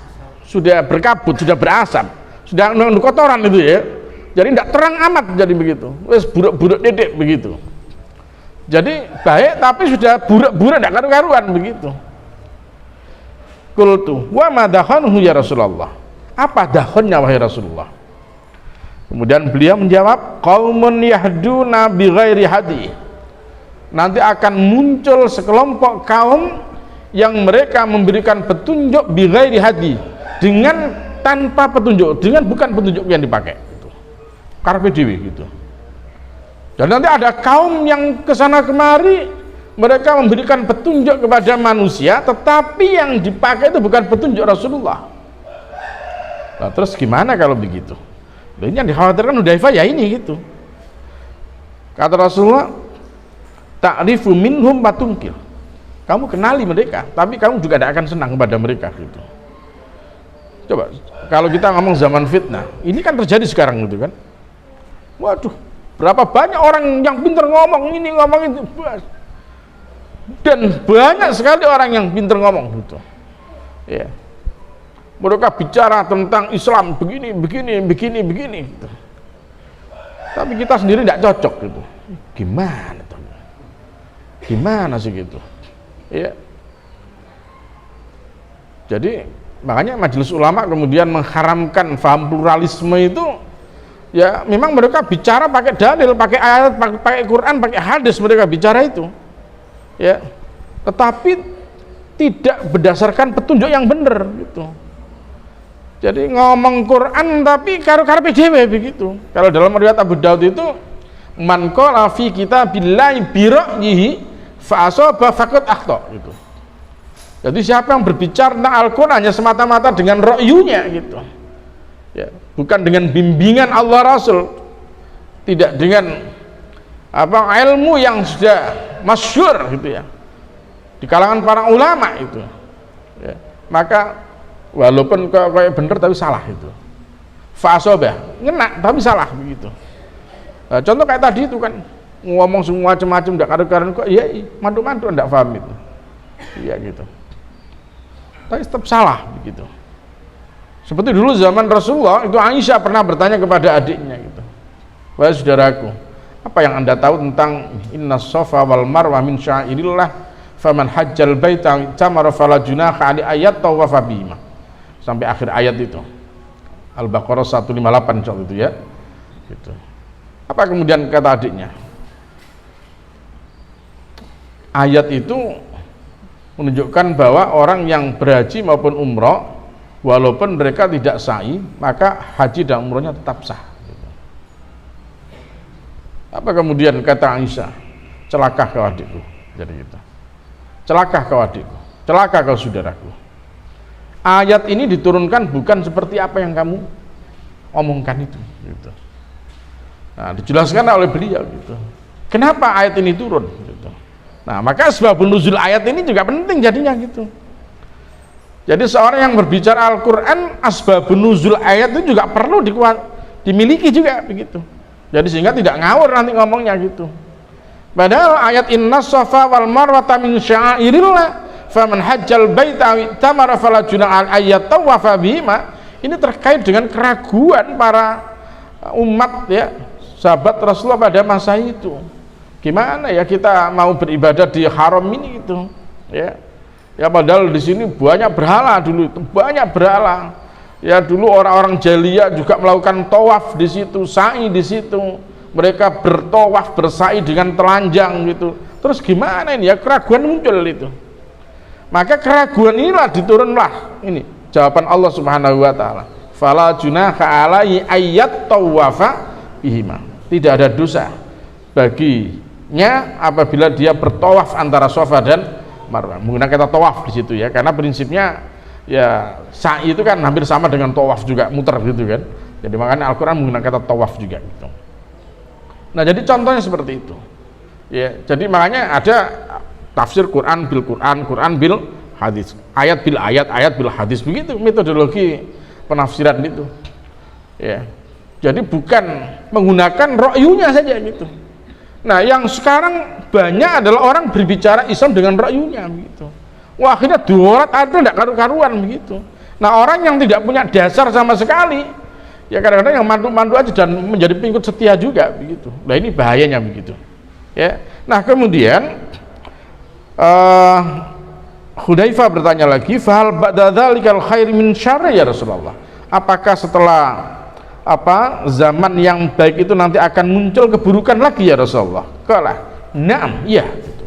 sudah berkabut, sudah berasap, sudah kotoran itu ya. Jadi tidak terang amat, jadi begitu. Wes buruk-buruk dedek begitu. Jadi baik tapi sudah buruk-buruk tidak karu-karuan begitu. Qultu wa ma dahanuhu ya Rasulullah, apa dahonnya wahai Rasulullah? Kemudian beliau menjawab, qaumun yahduna bi ghairi hadi, nanti akan muncul sekelompok kaum yang mereka memberikan petunjuk bi ghairi hadi, dengan tanpa petunjuk, dengan bukan petunjuk yang dipakai gitu. Karpe dewe gitu. Dan nanti ada kaum yang kesana kemari, mereka memberikan petunjuk kepada manusia, tetapi yang dipakai itu bukan petunjuk Rasulullah. Nah, terus gimana kalau begitu? Ini yang dikhawatirkan Hudzaifah ya ini gitu. Kata Rasulullah, ta'rifu minhum matungkil, kamu kenali mereka tapi kamu juga tidak akan senang kepada mereka gitu. Coba kalau kita ngomong zaman fitnah, ini kan terjadi sekarang gitu kan. Waduh, berapa banyak orang yang pintar ngomong ini ngomong itu, dan banyak sekali orang yang pintar ngomong gitu ya. Mereka bicara tentang Islam begini gitu. Tapi kita sendiri tidak cocok gitu. Gimana Gimana sih gitu? Ya. Jadi makanya majelis ulama kemudian mengharamkan paham pluralisme itu, ya memang mereka bicara pakai dalil, pakai ayat, pakai Quran, pakai hadis, mereka bicara itu, ya, tetapi tidak berdasarkan petunjuk yang benar gitu. Jadi ngomong Quran tapi karo-karo PDW begitu. Kalau dalam riwayat Abu Daud itu, man qala fi kitabillahi bi ra'yihi fa asaba faqad akhta gitu. Jadi siapa yang berbicara tentang Al-Quran hanya semata-mata dengan ra'yunya gitu, ya, bukan dengan bimbingan Allah Rasul, tidak dengan ilmu yang sudah masyhur gitu ya di kalangan para ulama itu, ya, maka walaupun kayak bener tapi salah itu, fa'asobah ngena tapi salah begitu. Nah, contoh kayak tadi itu kan ngomong semua macam-macam tidak karu-karuan kok, iya mantu-mantu tidak paham itu, iya gitu, tapi tetap salah begitu. Seperti dulu zaman Rasulullah itu, Aisyah pernah bertanya kepada adiknya gitu, wahai saudaraku, apa yang anda tahu tentang inna safa wal marwa min syairillah faman hajjal baita tamara fala junaha ali ayat tawafa bihima, sampai akhir ayat itu, Al-Baqarah 158 soal itu ya gitu. Apa kemudian kata adiknya? Ayat itu menunjukkan bahwa orang yang berhaji maupun umroh walaupun mereka tidak sa'i, maka haji dan umrohnya tetap sah gitu. Apa kemudian kata Aisyah? Celaka kau adikku, jadi gitu. Celaka kau adikku, celaka kau saudaraku. Ayat ini diturunkan bukan seperti apa yang kamu omongkan itu gitu. Nah, dijelaskan oleh beliau gitu, kenapa ayat ini turun gitu. Nah, maka sebab nuzul ayat ini juga penting jadinya gitu. Jadi seorang yang berbicara Al-Quran, asbabun nuzul ayat itu juga perlu dimiliki juga begitu. Jadi sehingga tidak ngawur nanti ngomongnya gitu. Padahal ayat inna safa wal marwata min syairillah faman hajjal baita tamara fala junaha ayat tawafa bihima, ini terkait dengan keraguan para umat ya, sahabat Rasulullah pada masa itu. Gimana ya kita mau beribadah di haram ini gitu ya. Ya padahal di sini banyak berhala dulu, banyak berhala. Ya dulu orang-orang jahiliyah juga melakukan tawaf di situ, sa'i di situ. Mereka bertawaf, bersa'i dengan telanjang gitu. Terus gimana ini ya, keraguan muncul itu. Maka keraguan inilah diturunlah ini jawaban Allah Subhanahu wa taala. Fala junaha alaihi ayat tawafa bihima. Tidak ada dosa baginya apabila dia bertawaf antara Safa dan Marwah. Menggunakan kata tawaf di situ ya, karena prinsipnya ya sa'i itu kan hampir sama dengan tawaf juga, muter gitu kan. Jadi makanya Al-Qur'an menggunakan kata tawaf juga gitu. Nah, jadi contohnya seperti itu. Ya, jadi makanya ada tafsir Quran bil Quran, Quran bil hadis, ayat bil ayat, ayat bil hadis, begitu metodologi penafsiran itu. Ya. Jadi bukan menggunakan ra'yunya saja gitu. Nah, yang sekarang banyak adalah orang berbicara Islam dengan ra'yunya begitu. Wah, akhirnya durat ada tidak karu-karuan begitu. Nah, orang yang tidak punya dasar sama sekali, ya kadang-kadang yang mandu-mandu aja dan menjadi pengikut setia juga begitu. Nah, ini bahayanya begitu. Ya. Nah, kemudian Hudzaifah bertanya lagi, "Fahal ba'da dzalikal khair min syarr ya Rasulullah?" Apakah setelah zaman yang baik itu nanti akan muncul keburukan lagi ya Rasulullah? Qala, "Na'am," iya gitu.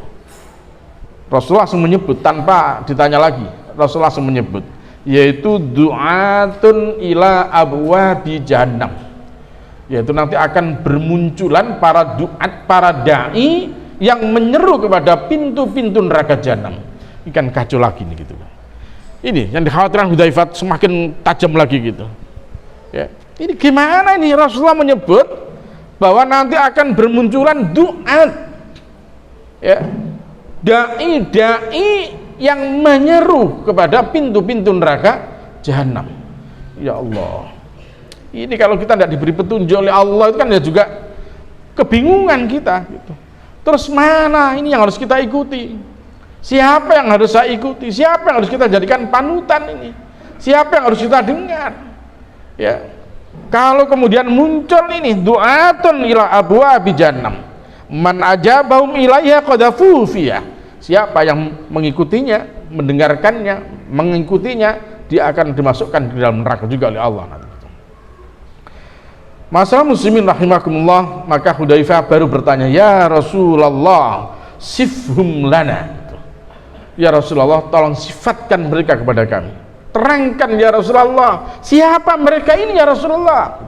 Rasulullah langsung menyebut tanpa ditanya lagi. Rasulullah langsung menyebut, yaitu du'atun ila abwabi jahannam, yaitu nanti akan bermunculan para duat, para dai yang menyeru kepada pintu-pintu neraka jahanam. Ikan kacau lagi nih gitu. Ini yang dikhawatirkan Hudzaifah semakin tajam lagi gitu. Ya, ini gimana ini Rasulullah menyebut bahwa nanti akan bermunculan duat, ya, dai yang menyeru kepada pintu-pintu neraka jahanam. Ya Allah, ini kalau kita tidak diberi petunjuk oleh Allah itu kan ya juga kebingungan kita gitu. Terus mana ini yang harus kita ikuti? Siapa yang harus saya ikuti? Siapa yang harus kita jadikan panutan ini? Siapa yang harus kita dengar? Ya, kalau kemudian muncul ini du'atun ila abwabi jahannam, Man ajabahum ilaiha qadhafu fiyah. Siapa yang mengikutinya, mendengarkannya, mengikutinya, dia akan dimasukkan ke dalam neraka juga oleh Allah nanti. Masalah muslimin rahimakumullah, maka Hudzaifah baru bertanya, "Ya Rasulullah, sifhum lana." Ya Rasulullah, tolong sifatkan mereka kepada kami. Terangkan ya Rasulullah, siapa mereka ini ya Rasulullah?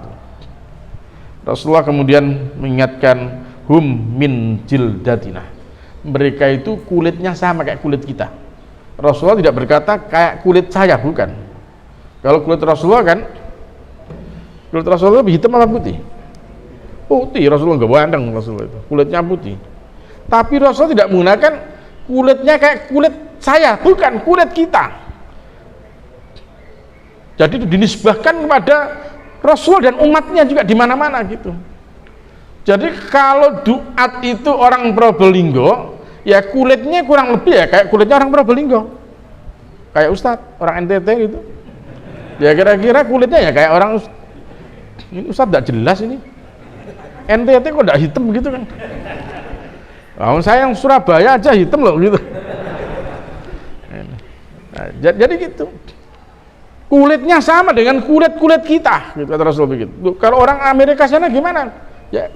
Rasulullah kemudian mengingatkan, hum min jildatina. Mereka itu kulitnya sama kayak kulit kita. Rasulullah tidak berkata kayak kulit saya, bukan. Kalau kulit Rasulullah kan, kulit Rasulullah lebih hitam apa putih? Putih. Rasulullah nggak bandeng, Rasulullah itu kulitnya putih. Tapi Rasulullah tidak menggunakan kulitnya kayak kulit saya, bukan, kulit kita. Jadi itu dinisbahkan kepada Rasulullah dan umatnya juga di mana-mana gitu. Jadi kalau duat itu orang Probolinggo, ya kulitnya kurang lebih ya kayak kulitnya orang Probolinggo, kayak Ustadz orang NTT gitu. Ya kira-kira kulitnya ya kayak orang ini Ustadz tidak jelas ini. NTT kok tidak hitam gitu kan? Nah, saya yang Surabaya aja hitam loh gitu. Nah, jadi gitu. Kulitnya sama dengan kulit-kulit kita, gitu kata Rasul begitu. Kalau orang Amerika sana gimana? Ya.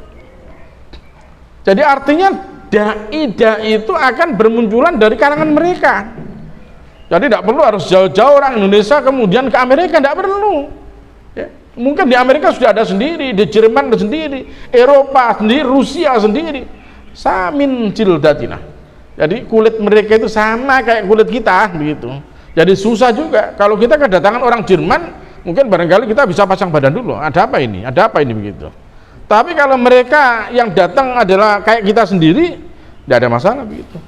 Jadi artinya dai itu akan bermunculan dari kalangan mereka. Jadi tidak perlu harus jauh-jauh orang Indonesia kemudian ke Amerika, tidak perlu. Ya. Mungkin di Amerika sudah ada sendiri, di Jerman ada sendiri, Eropa sendiri, Rusia sendiri. Samin jildatina. Jadi kulit mereka itu sama kayak kulit kita, begitu. Jadi susah juga kalau kita kedatangan orang Jerman, mungkin barangkali kita bisa pasang badan dulu, ada apa ini begitu. Tapi kalau mereka yang datang adalah kayak kita sendiri, tidak ada masalah begitu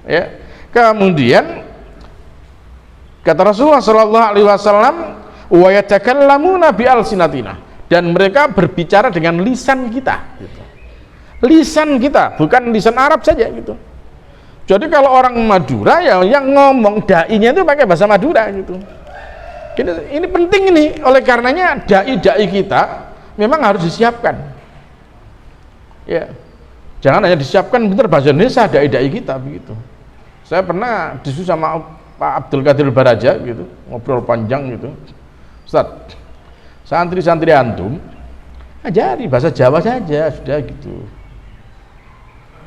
ya. Kemudian kata Rasulullah sallallahu alaihi wasallam, wa yatakallamuna bi alsinatina, dan mereka berbicara dengan lisan kita gitu. Lisan kita, bukan lisan Arab saja gitu. Jadi kalau orang Madura ya yang ngomong dai-nya itu pakai bahasa Madura gitu. Ini penting ini, oleh karenanya dai-dai kita memang harus disiapkan. Ya. Jangan hanya disiapkan pintar bahasa Indonesia dai-dai kita begitu. Saya pernah diskusi sama Pak Abdul Qadir Baraja gitu, ngobrol panjang gitu. Ustaz, santri-santri antum ajari bahasa Jawa saja sudah gitu.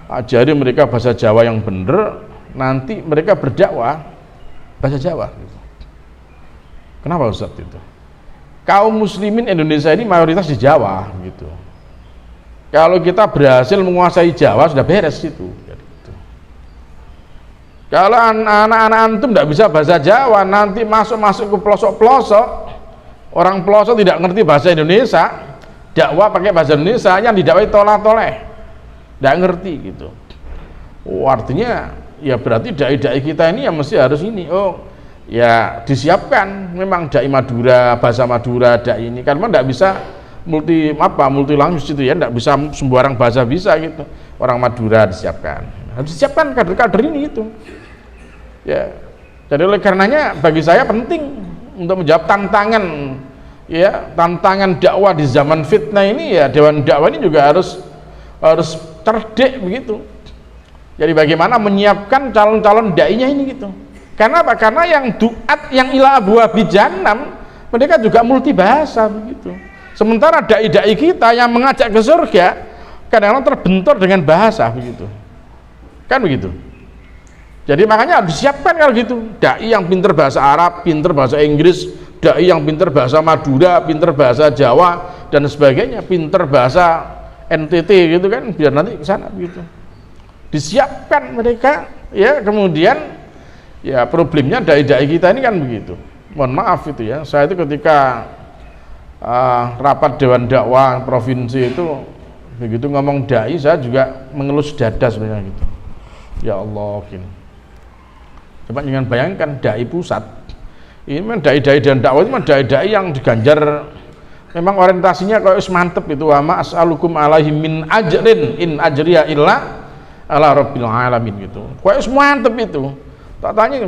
Ajari mereka bahasa Jawa yang benar, nanti mereka berdakwah bahasa Jawa gitu. Kenapa Ustaz itu? Kaum muslimin Indonesia ini mayoritas di Jawa gitu. Kalau kita berhasil menguasai Jawa sudah beres itu gitu. Kalau anak-anak antum tidak bisa bahasa Jawa, nanti masuk ke pelosok-pelosok, orang pelosok tidak ngerti bahasa Indonesia, dakwah pakai bahasa Indonesia, yang didakwai toleh-toleh, tidak ngerti gitu. Oh, artinya ya berarti dai-dai kita ini yang mesti harus ini. Oh ya disiapkan memang dai Madura, bahasa Madura, dai ini kan memang tidak bisa multi language itu ya, tidak bisa sembarang bahasa bisa gitu. Orang Madura disiapkan, harus disiapkan kader-kader ini gitu ya. Jadi oleh karenanya bagi saya penting untuk menjawab tantangan ya, tantangan dakwah di zaman fitnah ini ya, dewan dakwah ini juga harus cerdik begitu. Jadi bagaimana menyiapkan calon-calon dai-nya ini gitu. Karena apa? Karena yang duat yang ila abwabi jahannam mereka juga multi bahasa begitu. Sementara dai-dai kita yang mengajak ke surga kadang-kadang terbentur dengan bahasa begitu. Kan begitu. Jadi makanya harus disiapkan kalau gitu. Dai yang pinter bahasa Arab, pinter bahasa Inggris, dai yang pinter bahasa Madura, pinter bahasa Jawa dan sebagainya, pinter bahasa NTT gitu kan, biar nanti ke sana begitu. Disiapkan mereka ya, kemudian ya problemnya dai-dai kita ini kan begitu. Mohon maaf itu ya, saya itu ketika rapat dewan dakwah provinsi itu begitu ngomong dai, saya juga mengelus dada sebenarnya gitu. Ya Allah gini. Coba jangan bayangkan dai pusat. Ini memang dai-dai dan dakwah itu memang dai-dai yang diganjar. Memang orientasinya kalau mantep itu, wa ma as'alukum alaihi min ajrin in ajriya illa ala rabbil alamin gitu. Kok mantep itu. Tak tanya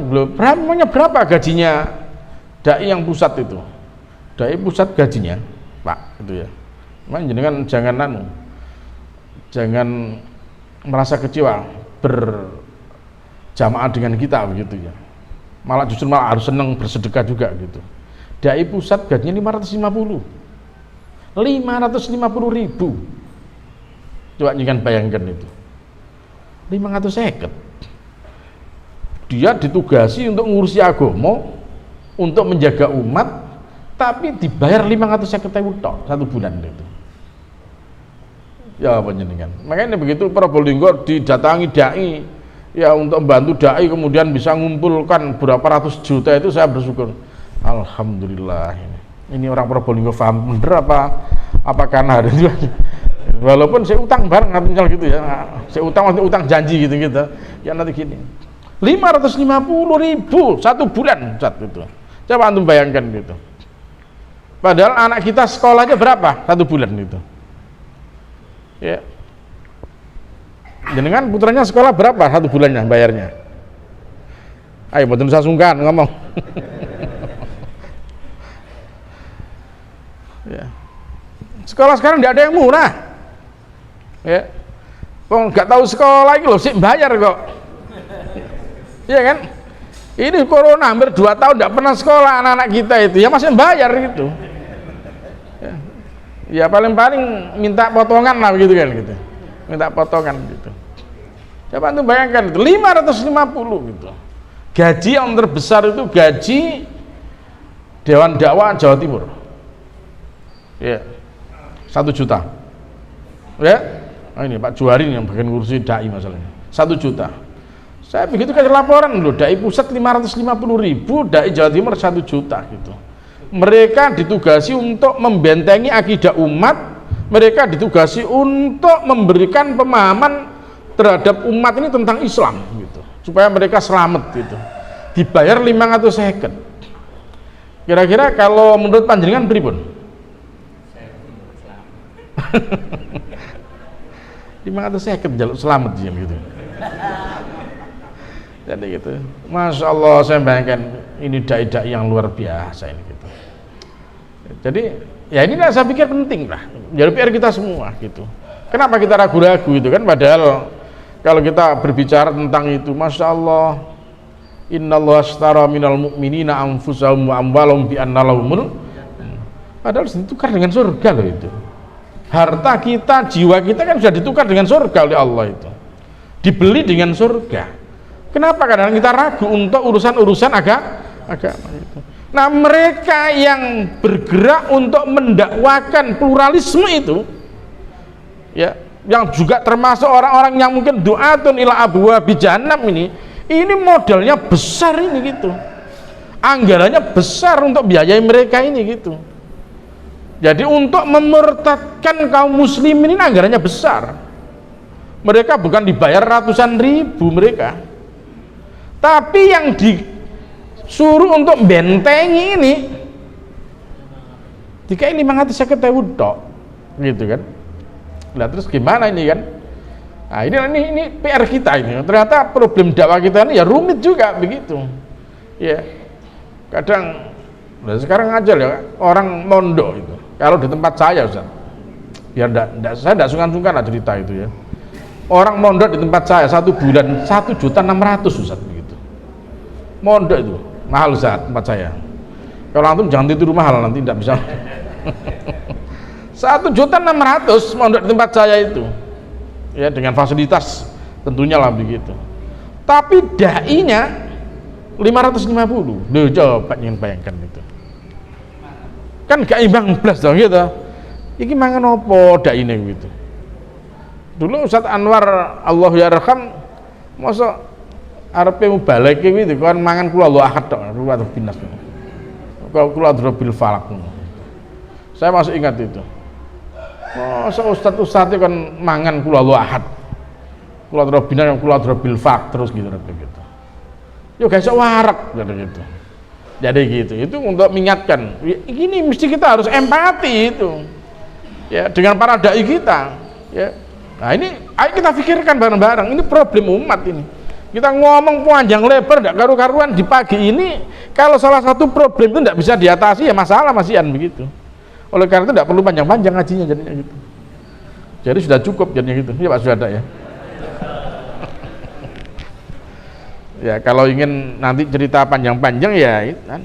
berapa gajinya dai yang pusat itu. Dai pusat gajinya, Pak, itu ya. Memang jenengan jangan merasa kecewa berjamaah dengan kita begitu ya, malah justru malah harus senang bersedekah juga gitu. Dai pusat gajinya 550 ribu, coba jangan bayangkan itu 550. Dia ditugasi untuk ngurusi agama, untuk menjaga umat, tapi dibayar 550.000 tok satu bulan itu. Ya panjenengan. Makanya begitu Probolinggo didatangi dai ya untuk membantu dai, kemudian bisa mengumpulkan berapa ratus juta, itu saya bersyukur. Alhamdulillah, ini orang Probolinggo paham bener apa karena hari itu. Walaupun saya utang bareng misal gitu ya. Saya utang janji gitu. Ya nanti gini. 550.000 satu bulan gitu. Coba antum bayangkan gitu. Padahal anak kita sekolahnya berapa satu bulan gitu. Ya. Jenengan putranya sekolah berapa satu bulannya bayarnya? Ayo mboten usah sungkan ngomong. Ya. Sekolah sekarang tidak ada yang murah. Ya. Kok nggak tahu sekolah ini loh, sih bayar kok. Iya kan? Ini corona hampir 2 tahun tidak pernah sekolah anak-anak kita itu, ya masih bayar gitu. Ya paling-paling minta potongan lah begitu kan gitu, minta potongan gitu. Coba antum bayangkan itu 550 gitu. Gaji yang terbesar itu gaji Dewan Dakwah Jawa Timur. Ya, 1 juta. Ya, nah, ini Pak Juwari yang bagian ngurusi dai masalahnya. 1 juta. Saya begitu kasih laporan loh, dai pusat 550.000, dai Jawa Timur 1 juta gitu. Mereka ditugasi untuk membentengi akidah umat, mereka ditugasi untuk memberikan pemahaman terhadap umat ini tentang Islam gitu, supaya mereka selamat gitu. Dibayar 550. Kira-kira kalau menurut panjenengan pripun? 550 jaluk selamat gitu. Jadi gitu. Masya Allah, saya bayangkan ini dai-dai yang luar biasa ini gitu. Jadi ya ini saya pikir penting lah, jadi PR kita semua gitu. Kenapa kita ragu-ragu itu kan, padahal kalau kita berbicara tentang itu, Masya Allah, innallaha ashtara minal mu'minina anfusahum wa amwalahum bi anna lahumul, padahal ditukar dengan surga loh itu. Harta kita, jiwa kita kan sudah ditukar dengan surga oleh Allah itu, dibeli dengan surga. Kenapa kadang kita ragu untuk urusan-urusan agama itu? Nah, mereka yang bergerak untuk mendakwakan pluralisme itu, ya, yang juga termasuk orang-orang yang mungkin du'atun ila abwabi jahannam ini modalnya besar ini gitu, anggarannya besar untuk biayai mereka ini gitu. Jadi untuk memurtadkan kaum muslimin ini anggarannya besar. Mereka bukan dibayar ratusan ribu mereka, tapi yang disuruh untuk bentengi ini dikai 550.000 tok gitu kan. Nah terus gimana ini kan? Nah ini PR kita ini. Ternyata problem dakwah kita ini ya rumit juga begitu. Ya kadang, nah sekarang aja ya orang mondok itu. Kalau di tempat saya Ustaz, biar saya tidak sungkan-sungkan lah cerita itu ya. Orang mondok di tempat saya 1 bulan 1.600.000 Ustaz begitu. Mondok itu mahal Ustaz tempat saya. Kalau antum jangan tidur mahal, nanti tidak bisa. 1.600.000 mondok di tempat saya itu, ya dengan fasilitas tentunya lah begitu. Tapi dai-nya 550. Loh coba ingin bayangkan itu. Kan gak imbang blas dong gitu. Iki mangan opo dai-ne gitu. Dulu Ustaz Anwar Allah yarham masa arepe mubalek gitu kan mangan kula Allah ahad tok, kula binas. Kula drobil falak. Saya masih ingat itu. Masa ustaz itu kan mangan kula Allah ahad. Kula drobinan kula drobil falak terus gitu. Yo guys warak gitu. Jadi gitu. Itu untuk mengingatkan. Ini mesti kita harus empati itu. Ya dengan para dai kita, ya. Nah ini ayo kita pikirkan bareng-bareng, ini problem umat ini. Kita ngomong panjang lebar tidak karu-karuan di pagi ini, kalau salah satu problem itu tidak bisa diatasi ya masalah masihan begitu. Oleh karena itu tidak perlu panjang-panjang ngajinya jadinya gitu. Jadi sudah cukup jadinya gitu. Ya Pak sudah ada ya. Ya kalau ingin nanti cerita panjang-panjang ya kan.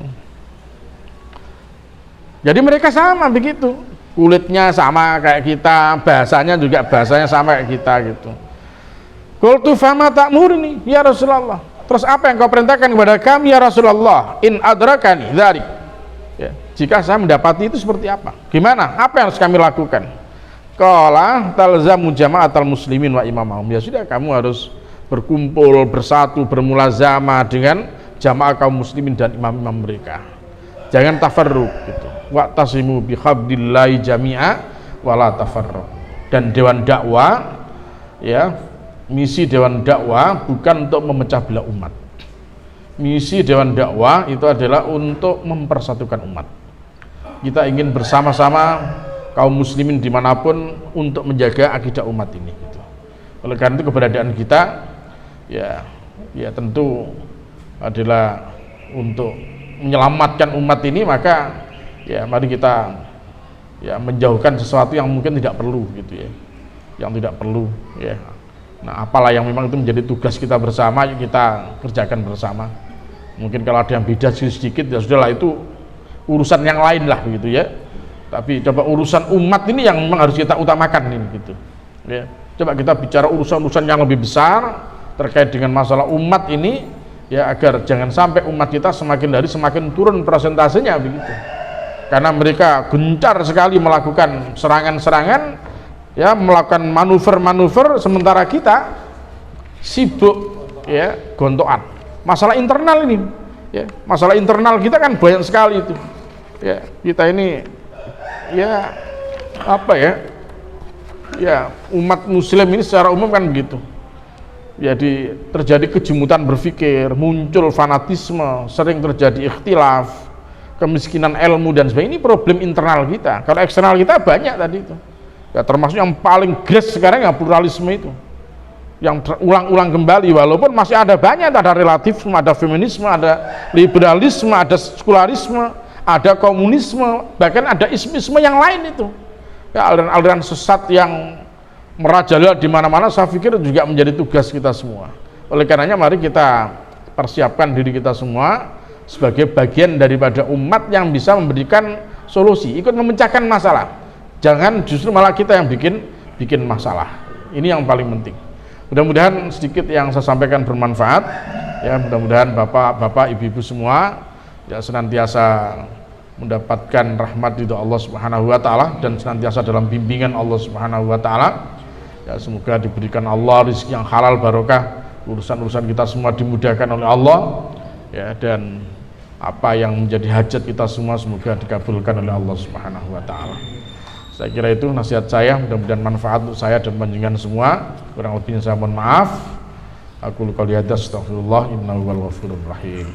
Jadi mereka sama begitu, kulitnya sama kayak kita, bahasanya juga bahasanya sama kayak kita gitu. Qultu fama ta'murni ya Rasulullah. Terus apa yang kau perintahkan kepada kami ya Rasulullah? In adrakani dzalik. Ya, jika saya mendapati itu seperti apa? Gimana? Apa yang harus kami lakukan? Qala talzamu jama'atal muslimin wa imamahum. Ya sudah, kamu harus berkumpul, bersatu, bermulazamah dengan jamaah kaum muslimin dan imam-imam mereka. Jangan tafarruq gitu. Wa'tasimu bihablillahi jami'a wala tafarruq. Dan dewan dakwah, ya, misi dewan dakwah bukan untuk memecah belah umat. Misi dewan dakwah itu adalah untuk mempersatukan umat. Kita ingin bersama-sama kaum muslimin dimanapun untuk menjaga akidah umat ini gitu. Oleh karena itu keberadaan kita ya tentu adalah untuk menyelamatkan umat ini, maka ya mari kita ya menjauhkan sesuatu yang mungkin tidak perlu gitu ya, yang tidak perlu ya. Nah, apalah yang memang itu menjadi tugas kita bersama, yuk kita kerjakan bersama. Mungkin kalau ada yang beda sedikit ya sudahlah, itu urusan yang lain lah begitu ya. Tapi coba urusan umat ini yang memang harus kita utamakan ini gitu ya. Coba kita bicara urusan-urusan yang lebih besar terkait dengan masalah umat ini ya, agar jangan sampai umat kita semakin hari semakin turun persentasenya begitu, karena mereka gencar sekali melakukan serangan-serangan ya, melakukan manuver-manuver, sementara kita sibuk ya gontokan masalah internal ini ya. Masalah internal kita kan banyak sekali itu ya. Kita ini ya apa ya umat muslim ini secara umum kan begitu. Jadi terjadi kejemutan berpikir, muncul fanatisme, sering terjadi ikhtilaf, kemiskinan ilmu dan sebagainya. Ini problem internal kita. Kalau eksternal kita banyak tadi itu ya, termasuk yang paling gres sekarang ya pluralisme itu, yang terulang-ulang kembali, walaupun masih ada banyak, ada relativisme, ada feminisme, ada liberalisme, ada sekularisme, ada komunisme, bahkan ada ismisme yang lain itu ya, aliran-aliran sesat yang merajalela di mana-mana. Saya pikir juga menjadi tugas kita semua. Oleh karenanya mari kita persiapkan diri kita semua sebagai bagian daripada umat yang bisa memberikan solusi, ikut memecahkan masalah. Jangan justru malah kita yang bikin masalah. Ini yang paling penting. Mudah-mudahan sedikit yang saya sampaikan bermanfaat ya. Mudah-mudahan bapak-bapak, ibu-ibu semua ya senantiasa mendapatkan rahmat ridho Allah Subhanahu wa taala dan senantiasa dalam bimbingan Allah Subhanahu wa taala. Ya, semoga diberikan Allah rezeki yang halal barokah, urusan-urusan kita semua dimudahkan oleh Allah ya, dan apa yang menjadi hajat kita semua semoga dikabulkan oleh Allah Subhanahu wa taala. Saya kira itu nasihat saya, mudah-mudahan manfaat untuk saya dan panjenengan semua. Kurang lebihnya saya mohon maaf. Aku qouli hadza, astaghfirullah, innahu huwal ghafurur rahim.